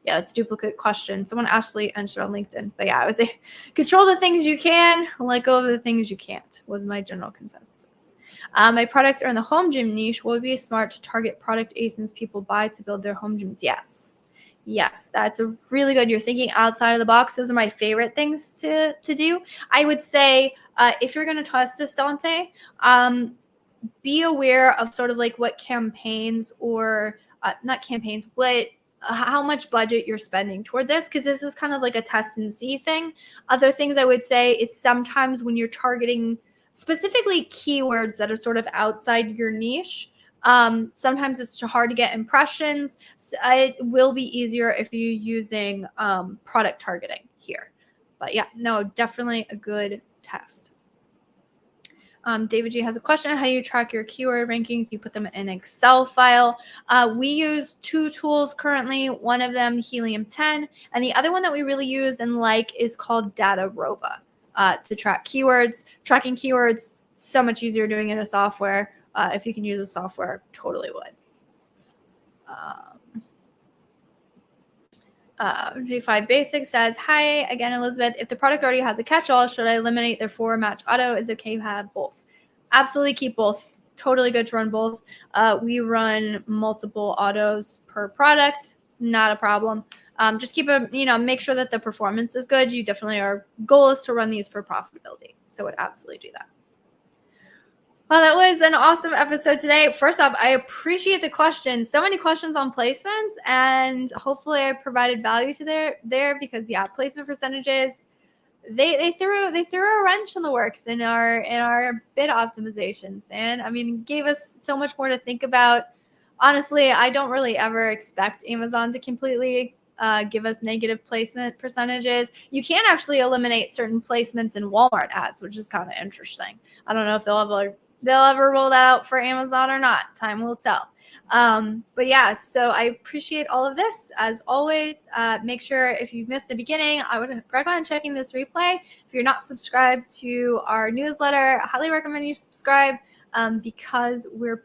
yeah, it's duplicate question. Someone actually answered on LinkedIn. But yeah, I would say control the things you can, let go of the things you can't was my general consensus. My products are in the home gym niche. Would it be smart to target product ASINs people buy to build their home gyms? Yes, that's a really good. You're thinking outside of the box. Those are my favorite things to do. I would say if you're going to test this, Dante, be aware of sort of like what campaigns or not campaigns, how much budget you're spending toward this, because this is kind of like a test and see thing. Other things I would say is sometimes when you're targeting specifically keywords that are sort of outside your niche, sometimes it's hard to get impressions. So it will be easier if you're using product targeting here. But yeah, no, definitely a good test. David G has a question. How do you track your keyword rankings? You put them in an Excel file. We use two tools currently. One of them, Helium 10, and the other one that we really use and like is called Data Rova to track keywords. Tracking keywords, so much easier doing it in a software. If you can use a software, totally would. G5 Basic says, hi again, Elizabeth. If the product already has a catch-all, should I eliminate their for match auto? Is it okay to have both? Absolutely keep both. Totally good to run both. We run multiple autos per product. Not a problem. Just keep make sure that the performance is good. You definitely, our goal is to run these for profitability. So I would absolutely do that. Well, that was an awesome episode today. First off, I appreciate the questions. So many questions on placements, and hopefully I provided value to there because yeah, placement percentages, they threw a wrench in the works in our bid optimizations, and I mean, gave us so much more to think about. Honestly, I don't really ever expect Amazon to completely give us negative placement percentages. You can actually eliminate certain placements in Walmart ads, which is kind of interesting. I don't know if they'll ever roll that out for Amazon or not. Time will tell. But yeah, so I appreciate all of this. As always, make sure if you missed the beginning, I would recommend checking this replay. If you're not subscribed to our newsletter, I highly recommend you subscribe because we're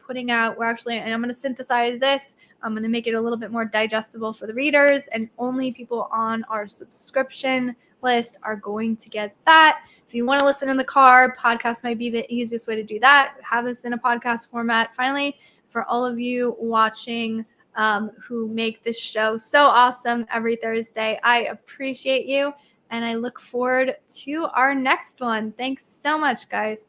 actually, and I'm going to synthesize this. I'm going to make it a little bit more digestible for the readers, and only people on our subscription list are going to get that. If you want to listen in the car, podcast might be the easiest way to do that. Have this in a podcast format. Finally, for all of you watching who make this show so awesome every Thursday, I appreciate you, and I look forward to our next one. Thanks so much, guys.